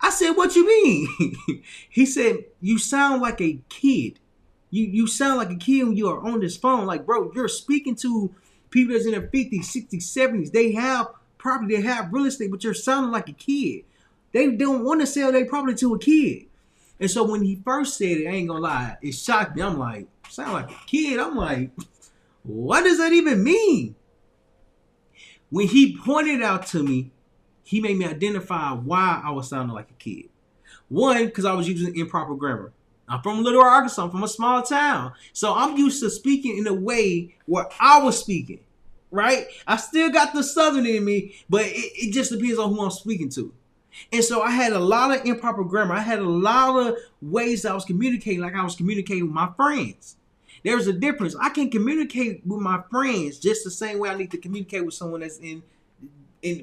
I said, what you mean? He said, you sound like a kid. You sound like a kid when you are on this phone. Like, bro, you're speaking to people that's in their 50s, 60s, 70s. They have property, they have real estate, but you're sounding like a kid. They don't want to sell their property to a kid. And so when he first said it, I ain't gonna lie, it shocked me. I'm like, sound like a kid. I'm like, what does that even mean? When he pointed out to me, he made me identify why I was sounding like a kid. One, because I was using improper grammar. I'm from Little Arkansas. I'm from a small town. So I'm used to speaking in a way where I was speaking, right? I still got the Southern in me, but it just depends on who I'm speaking to. And so I had a lot of improper grammar. I had a lot of ways that I was communicating like I was communicating with my friends. There's a difference. I can communicate with my friends just the same way I need to communicate with someone that's in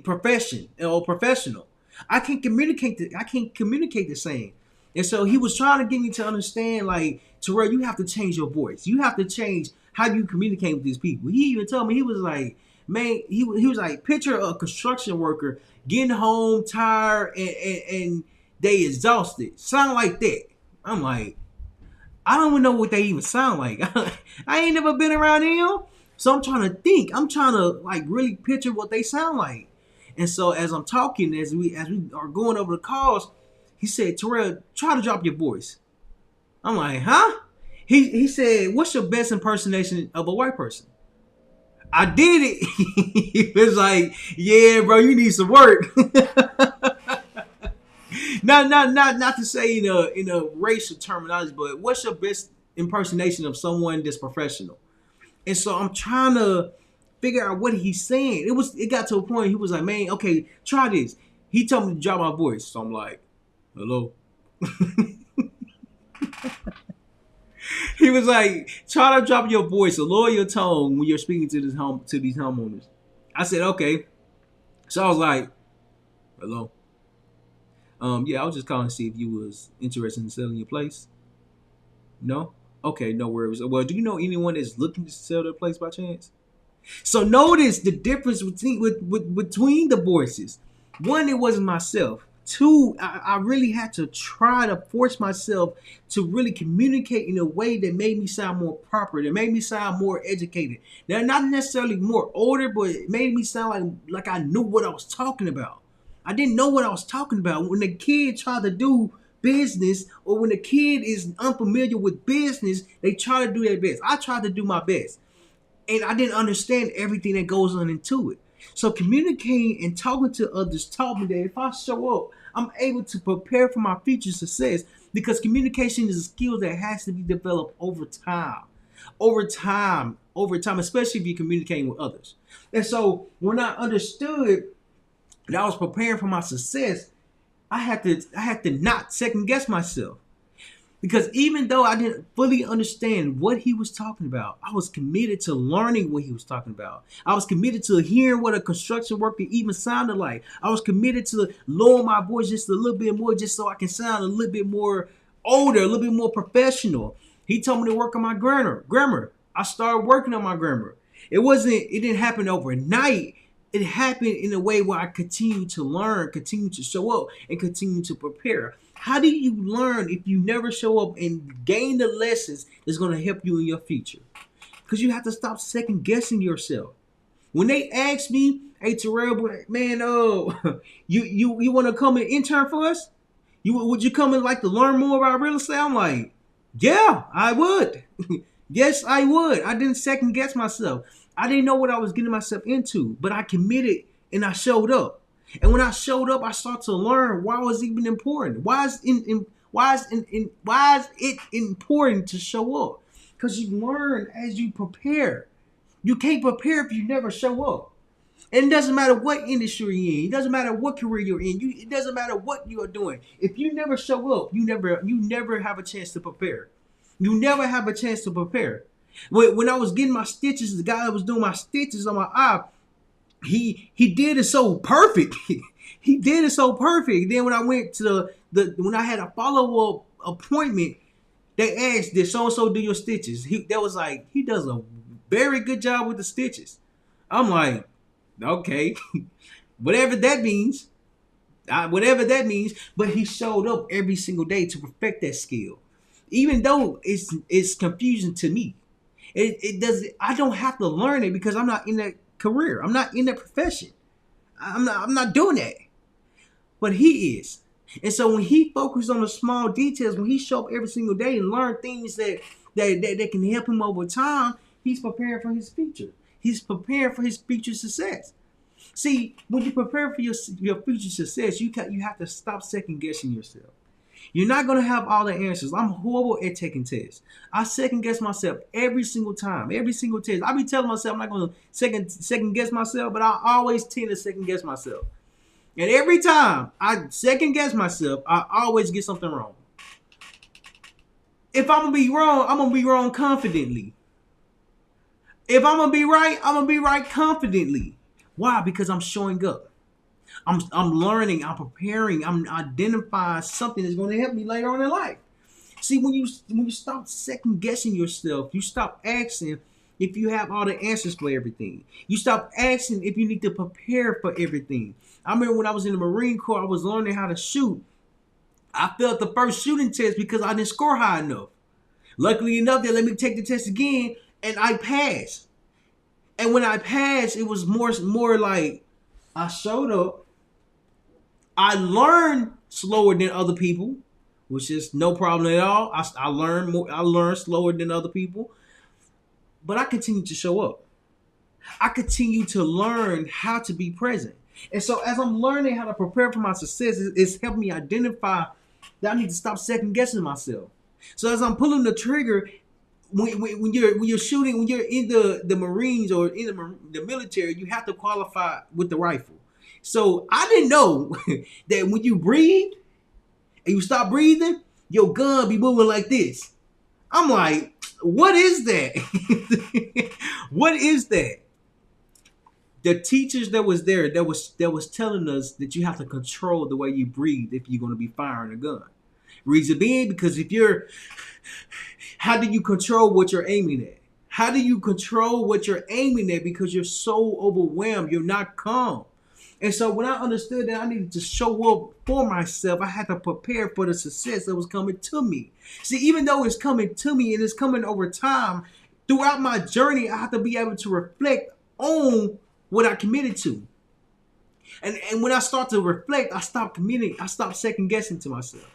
profession or professional. I can't communicate the same. And so he was trying to get me to understand, like, Terrell, you have to change your voice. You have to change how you communicate with these people. He even told me, he was like, Man, he was like, picture a construction worker getting home tired and they exhausted. Sound like that. I'm like, I don't even know what they even sound like. I ain't never been around them. So I'm trying to think. I'm trying to like really picture what they sound like. And so as I'm talking, as we are going over the calls, he said, Terrell, try to drop your voice. I'm like, huh? He said, what's your best impersonation of a white person? I did it. He was like, yeah, bro, you need some work. Not to say in a racial terminology, but what's your best impersonation of someone that's professional? And so I'm trying to figure out what he's saying. It got to a point he was like, man, okay, try this. He told me to drop my voice. So I'm like, hello. He was like, try to drop your voice, lower your tone when you're speaking to these homeowners. I said, okay. So I was like, hello. Yeah, I was just calling to see if you was interested in selling your place. No? Okay, no worries. Well, do you know anyone that's looking to sell their place by chance? So notice the difference between the voices. One, it wasn't myself. Two, I really had to try to force myself to really communicate in a way that made me sound more proper, that made me sound more educated. Now, not necessarily more older, but it made me sound like I knew what I was talking about. I didn't know what I was talking about. When the kid tried to do business, or when the kid is unfamiliar with business, they try to do their best. I tried to do my best. And I didn't understand everything that goes on into it. So communicating and talking to others taught me that if I show up, I'm able to prepare for my future success, because communication is a skill that has to be developed over time, especially if you're communicating with others. And so when I understood that I was preparing for my success, I had to not second guess myself. Because even though I didn't fully understand what he was talking about, I was committed to learning what he was talking about. I was committed to hearing what a construction worker even sounded like. I was committed to lower my voice just a little bit more, just so I can sound a little bit more older, a little bit more professional. He told me to work on my grammar. I started working on my grammar. It didn't happen overnight. It happened in a way where I continued to learn, continue to show up, and continue to prepare. How do you learn if you never show up and gain the lessons that's going to help you in your future? Because you have to stop second guessing yourself. When they ask me, hey Terrell, man, you want to come and intern for us? Would you come and like to learn more about real estate? I'm like, yeah, I would. Yes, I would. I didn't second guess myself. I didn't know what I was getting myself into, but I committed and I showed up. And when I showed up, I started to learn why it was even important. Why is it important to show up? Because you learn as you prepare. You can't prepare if you never show up. And it doesn't matter what industry you're in. It doesn't matter what career you're in. It doesn't matter what you are doing. If you never show up, you never have a chance to prepare. You never have a chance to prepare. When I was getting my stitches, the guy that was doing my stitches on my eye, he did it so perfect. He did it so perfect. Then when I went to when I had a follow-up appointment, they asked, did so-and-so do your stitches? He does a very good job with the stitches. I'm like, okay, whatever that means. But he showed up every single day to perfect that skill. Even though it's confusing to me. I don't have to learn it because I'm not in that career. I'm not in that profession. I'm not doing that. But he is. And so when he focuses on the small details, when he show up every single day and learn things that can help him over time, he's preparing for his future. He's preparing for his future success. See, when you prepare for your future success, you have to stop second guessing yourself. You're not going to have all the answers. I'm horrible at taking tests. I second guess myself every single time, every single test. I be telling myself I'm not going to second guess myself, but I always tend to second guess myself. And every time I second guess myself, I always get something wrong. If I'm going to be wrong, I'm going to be wrong confidently. If I'm going to be right, I'm going to be right confidently. Why? Because I'm showing up. I'm learning, I'm preparing, I'm identifying something that's going to help me later on in life. See, when you stop second guessing yourself, you stop asking, if you have all the answers for everything. You stop asking if you need to prepare for everything. I remember when I was in the Marine Corps, I was learning how to shoot. I failed the first shooting test because I didn't score high enough. Luckily enough, they let me take the test again, and I passed. And when I passed, it was more like I showed up. I learned slower than other people, which is no problem at all. I learned more. I learned slower than other people, but I continued to show up. I continue to learn how to be present. And so as I'm learning how to prepare for my success, it's helped me identify that I need to stop second guessing myself. So as I'm pulling the trigger, when you're shooting, when you're in the Marines or in the military, you have to qualify with the rifle. So I didn't know that when you breathe and you stop breathing, your gun be moving like this. I'm like, what is that? What is that? The teachers that was there that was telling us that you have to control the way you breathe if you're going to be firing a gun. Reason being, because how do you control what you're aiming at? How do you control what you're aiming at? Because you're so overwhelmed, you're not calm. And so when I understood that I needed to show up for myself, I had to prepare for the success that was coming to me. See, even though it's coming to me and it's coming over time, throughout my journey, I have to be able to reflect on what I committed to. And when I start to reflect, I stop committing. I stop second guessing to myself.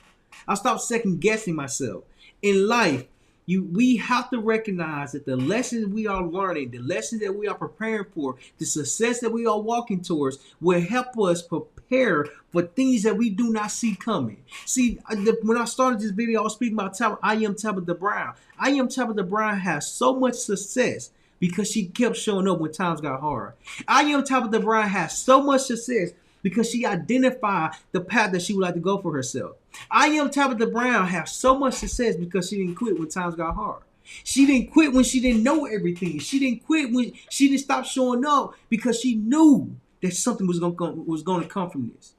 I stop second guessing myself. In life, we have to recognize that the lessons we are learning, the lessons that we are preparing for, the success that we are walking towards will help us prepare for things that we do not see coming. See, when I started this video, I was speaking about I Am Tabitha Brown. I Am Tabitha Brown has so much success because she kept showing up when times got hard. I Am Tabitha Brown has so much success because she identified the path that she would like to go for herself. I Am Tabitha Brown has so much success because she didn't quit when times got hard. She didn't quit when she didn't know everything. She didn't quit when she didn't stop showing up because she knew that something was going to come from this.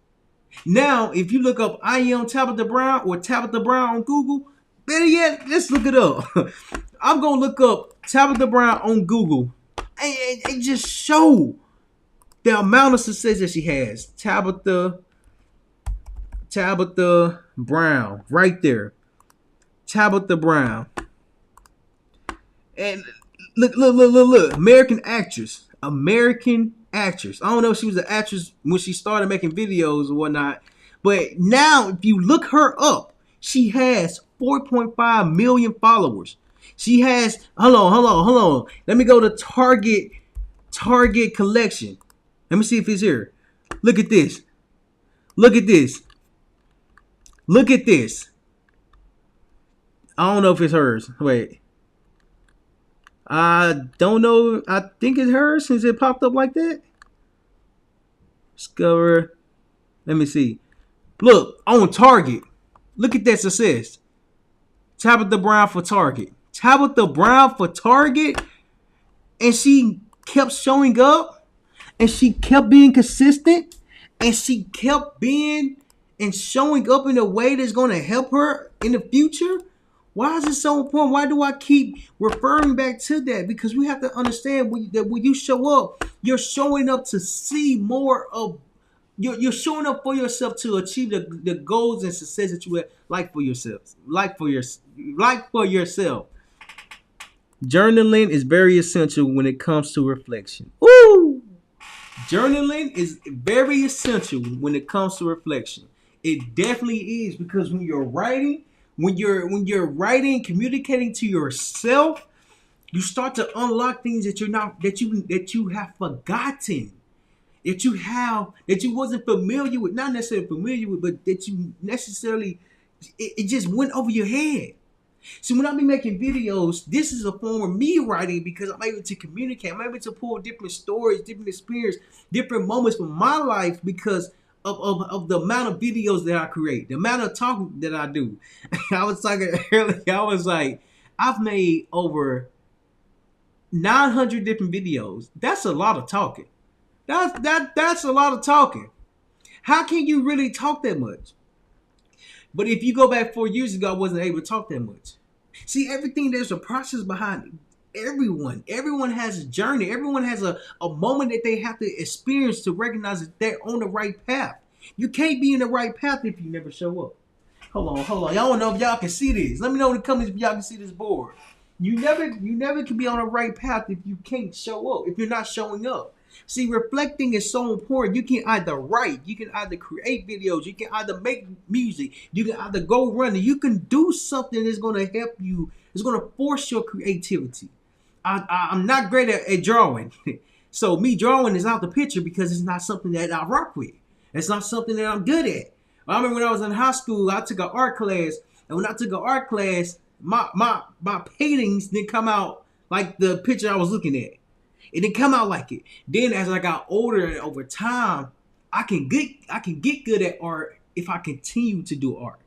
Now, if you look up I Am Tabitha Brown or Tabitha Brown on Google, better yet, let's look it up. I'm going to look up Tabitha Brown on Google and just show the amount of success that she has. Tabitha Brown, right there. Tabitha Brown. And look. American actress. I don't know if she was an actress when she started making videos or whatnot. But now, if you look her up, she has 4.5 million followers. She has, hold on. Let me go to Target collection. Let me see if it's here. Look at this. I don't know if it's hers. Wait. I don't know. I think it's hers since it popped up like that. Discover. Let me see. Look, on Target. Look at that success. Tabitha Brown for Target. And she kept showing up. And she kept being consistent. And she kept being and showing up in a way that's going to help her in the future. Why is it so important? Why do I keep referring back to that? Because we have to understand that when you show up, you're showing up to see more of, you're showing up for yourself to achieve the goals and success that you would like for yourself. Like for yourself. Journaling is very essential when it comes to reflection. Woo! Journaling is very essential when it comes to reflection. It definitely is, because when you're writing, communicating to yourself, you start to unlock things that you have forgotten, that you wasn't familiar with, not necessarily familiar with, but that you necessarily it just went over your head. So when I be making videos, this is a form of me writing because I'm able to communicate. I'm able to pull different stories, different experiences, different moments from my life because of the amount of videos that I create, the amount of talking that I do. I was talking earlier, I was like, I've made over 900 different videos. That's a lot of talking. That's a lot of talking. How can you really talk that much? But if you go back 4 years ago, I wasn't able to talk that much. See, everything, there's a process behind it. Everyone has a journey. Everyone has a moment that they have to experience to recognize that they're on the right path. You can't be in the right path if you never show up. Hold on. Y'all don't know if y'all can see this. Let me know in the comments if y'all can see this board. You never can be on the right path if you can't show up, if you're not showing up. See, reflecting is so important. You can either write, you can either create videos, you can either make music, you can either go running, you can do something that's going to help you, it's going to force your creativity. I'm not great at drawing. So me drawing is out the picture because it's not something that I rock with. It's not something that I'm good at. I remember when I was in high school, I took an art class, and when I took an art class, my paintings didn't come out like the picture I was looking at. It didn't come out like it. Then as I got older and over time, I can get good at art if I continue to do art.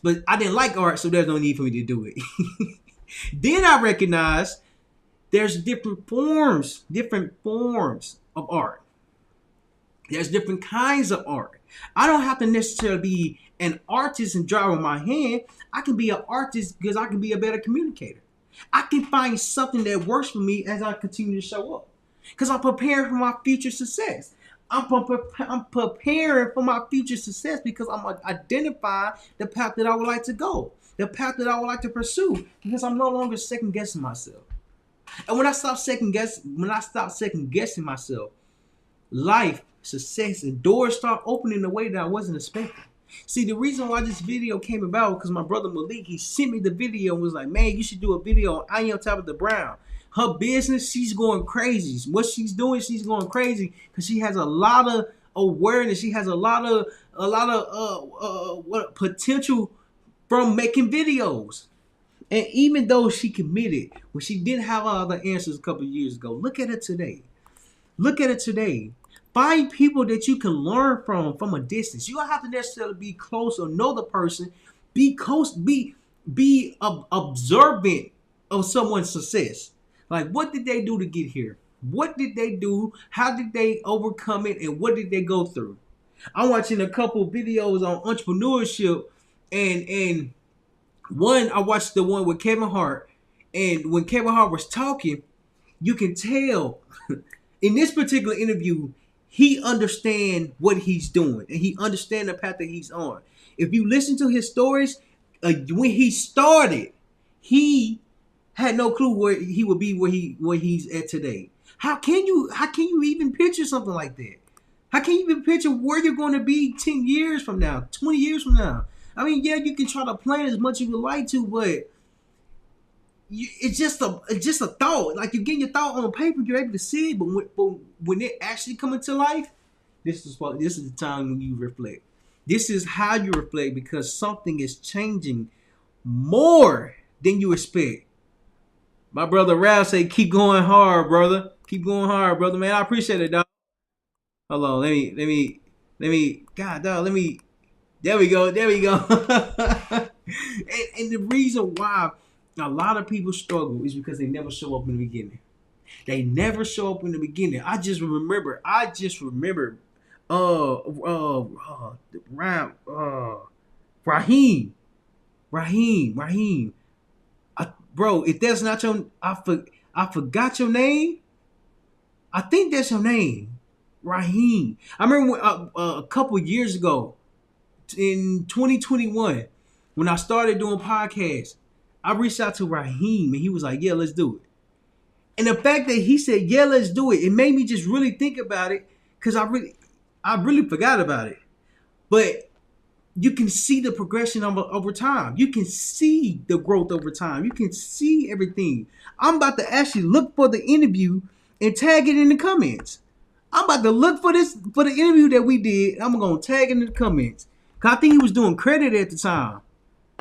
But I didn't like art, so there's no need for me to do it. Then I recognized there's different forms of art. There's different kinds of art. I don't have to necessarily be an artist and draw with my hand. I can be an artist because I can be a better communicator. I can find something that works for me as I continue to show up. Because I'm preparing for my future success. I'm preparing for my future success because I'm identifying the path that I would like to go. The path that I would like to pursue. Because I'm no longer second guessing myself. And when I stop second guessing myself, life, success, and doors start opening in a way that I wasn't expecting. See, the reason why this video came about because my brother Malik, he sent me the video and was like, man, you should do a video on I Am Tabitha Brown. Her business, she's going crazy. What she's doing, she's going crazy because she has a lot of awareness. She has a lot of potential from making videos. And even though she committed when she didn't have all the answers a couple of years ago, look at her today. Look at it today. Find people that you can learn from a distance. You don't have to necessarily be close or know the person. Be close. Be observant of someone's success. Like, what did they do to get here? What did they do? How did they overcome it? And what did they go through? I'm watching a couple videos on entrepreneurship, and I watched the one with Kevin Hart. And when Kevin Hart was talking, you can tell in this particular interview, he understands what he's doing and he understands the path that he's on. If you listen to his stories, when he started, he had no clue where he would be where he's at today. How can you even picture something like that? How can you even picture where you're going to be 10 years from now, 20 years from now? I mean, yeah, you can try to plan as much as you would like to, but it's just a thought. Like, you're getting your thought on paper, you're able to see it, but when it actually come into life, this is the time when you reflect. This is how you reflect because something is changing more than you expect. My brother Ralph say, "Keep going hard, brother. Keep going hard, brother." Man, I appreciate it, dog. Hold on, let me. God, dog, let me. There we go. and the reason why a lot of people struggle is because they never show up in the beginning. They never show up in the beginning. I just remember. Raheem. Bro, if that's not your, I forgot your name. I think that's your name, Raheem. I remember a couple years ago, in 2021, when I started doing podcasts, I reached out to Raheem and he was like, "Yeah, let's do it." And the fact that he said, "Yeah, let's do it," it made me just really think about it because I really forgot about it. But you can see the progression over time. You can see the growth over time. You can see everything. I'm about to actually look for the interview and tag it in the comments. I'm about to look for the interview that we did. I'm going to tag it in the comments. Cause I think he was doing credit at the time.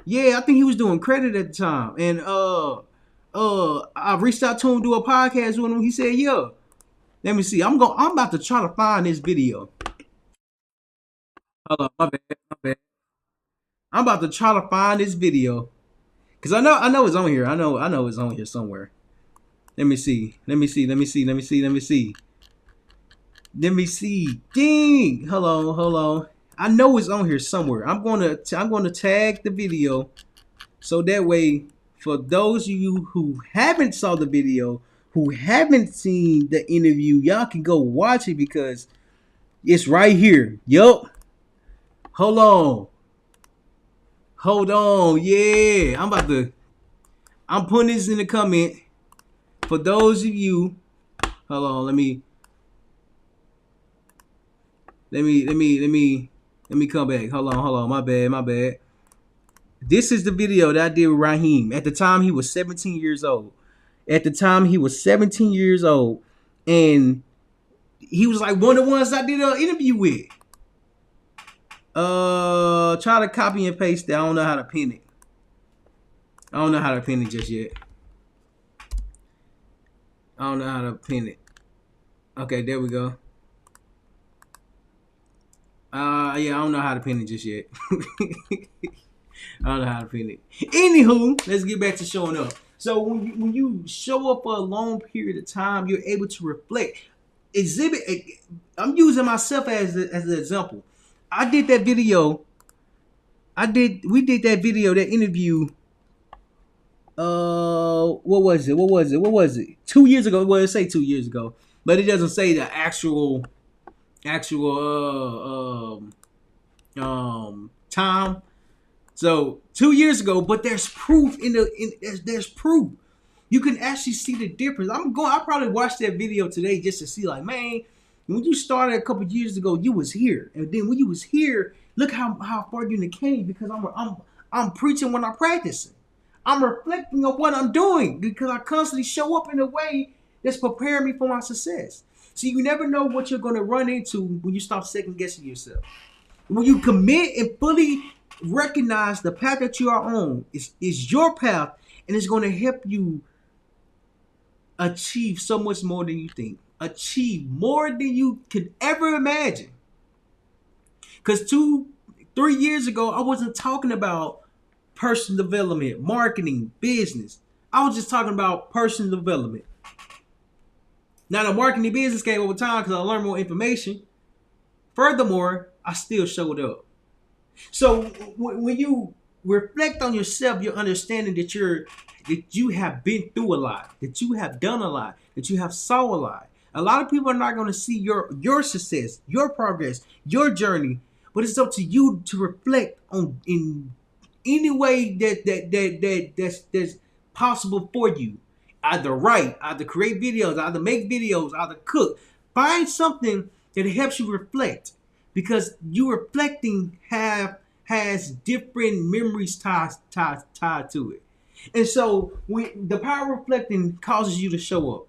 Yeah, I think he was doing credit at the time. And I reached out to him to do a podcast with him. He said, "Yeah." Let me see. I'm about to try to find this video. Hold on, my bad. I'm about to try to find this video. Cause I know it's on here. I know it's on here somewhere. Let me see. Dang. Hold on. I know it's on here somewhere. I'm gonna tag the video so that way for those of you who haven't saw the video, who haven't seen the interview, y'all can go watch it because it's right here. Yup. Hold on. Yeah. I'm putting this in the comment. For those of you, hold on, let me come back. Hold on. My bad. This is the video that I did with Raheem. At the time, he was 17 years old. And he was like one of the ones I did an interview with. Try to copy and paste it. I don't know how to pin it. I don't know how to pin it just yet. Okay, there we go. Yeah, I don't know how to pin it just yet. I don't know how to pin it. Anywho, let's get back to showing up. So when you show up for a long period of time, you're able to reflect. I'm using myself as an example. I did that video. We did that video, that interview. What was it? 2 years ago. Well, it say 2 years ago, but it doesn't say the actual time. So 2 years ago, but there's proof there's proof. You can actually see the difference. I'll probably watch that video today just to see, like, man, when you started a couple years ago, you was here, and then when you was here, look how far you came, because I'm preaching when I'm practicing. I'm reflecting on what I'm doing because I constantly show up in a way that's preparing me for my success. So you never know what you're going to run into when you stop second guessing yourself. When you commit and fully recognize the path that you are on is your path, and it's going to help you achieve so much more than you think. Achieve more than you could ever imagine. Because 2-3 years ago, I wasn't talking about personal development, marketing, business. I was just talking about personal development. Now the marketing business came over time because I learned more information. Furthermore, I still showed up. So when you reflect on yourself, you're understanding that you have been through a lot, that you have done a lot, that you have saw a lot. A lot of people are not going to see your success, your progress, your journey, but it's up to you to reflect on in any way that's possible for you. Either write, either create videos, either make videos, either cook. Find something that helps you reflect, because you reflecting has different memories tied to it. And so when the power of reflecting causes you to show up.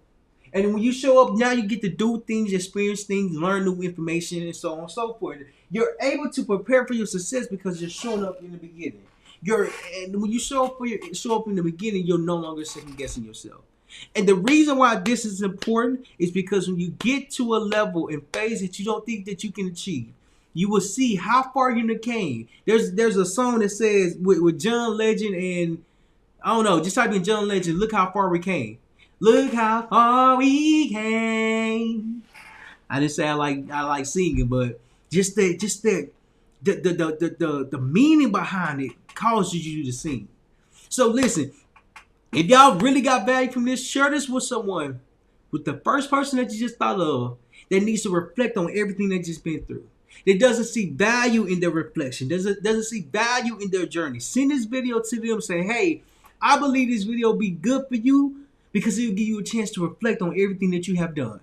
And when you show up, now you get to do things, experience things, learn new information, and so on and so forth. You're able to prepare for your success because you're showing up in the beginning. And when you show up in the beginning, you're no longer second guessing yourself. And the reason why this is important is because when you get to a level and phase that you don't think that you can achieve, you will see how far you came. There's a song that says with John Legend, and I don't know, just type in John Legend, look how far we came. Look how far we came. I didn't say I like singing, but just the meaning behind it causes you to sing. So listen, if y'all really got value from this, share this with someone, with the first person that you just thought of that needs to reflect on everything they just been through. That doesn't see value in their reflection, doesn't see value in their journey. Send this video to them saying, hey, I believe this video will be good for you because it will give you a chance to reflect on everything that you have done.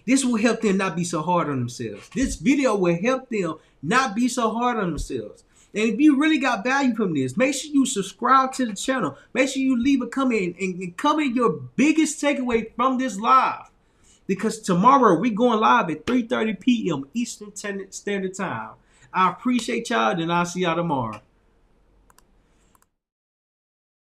This will help them not be so hard on themselves. This video will help them not be so hard on themselves. And if you really got value from this, make sure you subscribe to the channel. Make sure you leave a comment and comment your biggest takeaway from this live. Because tomorrow we're going live at 3:30 p.m. Eastern Standard Time. I appreciate y'all, and I'll see y'all tomorrow.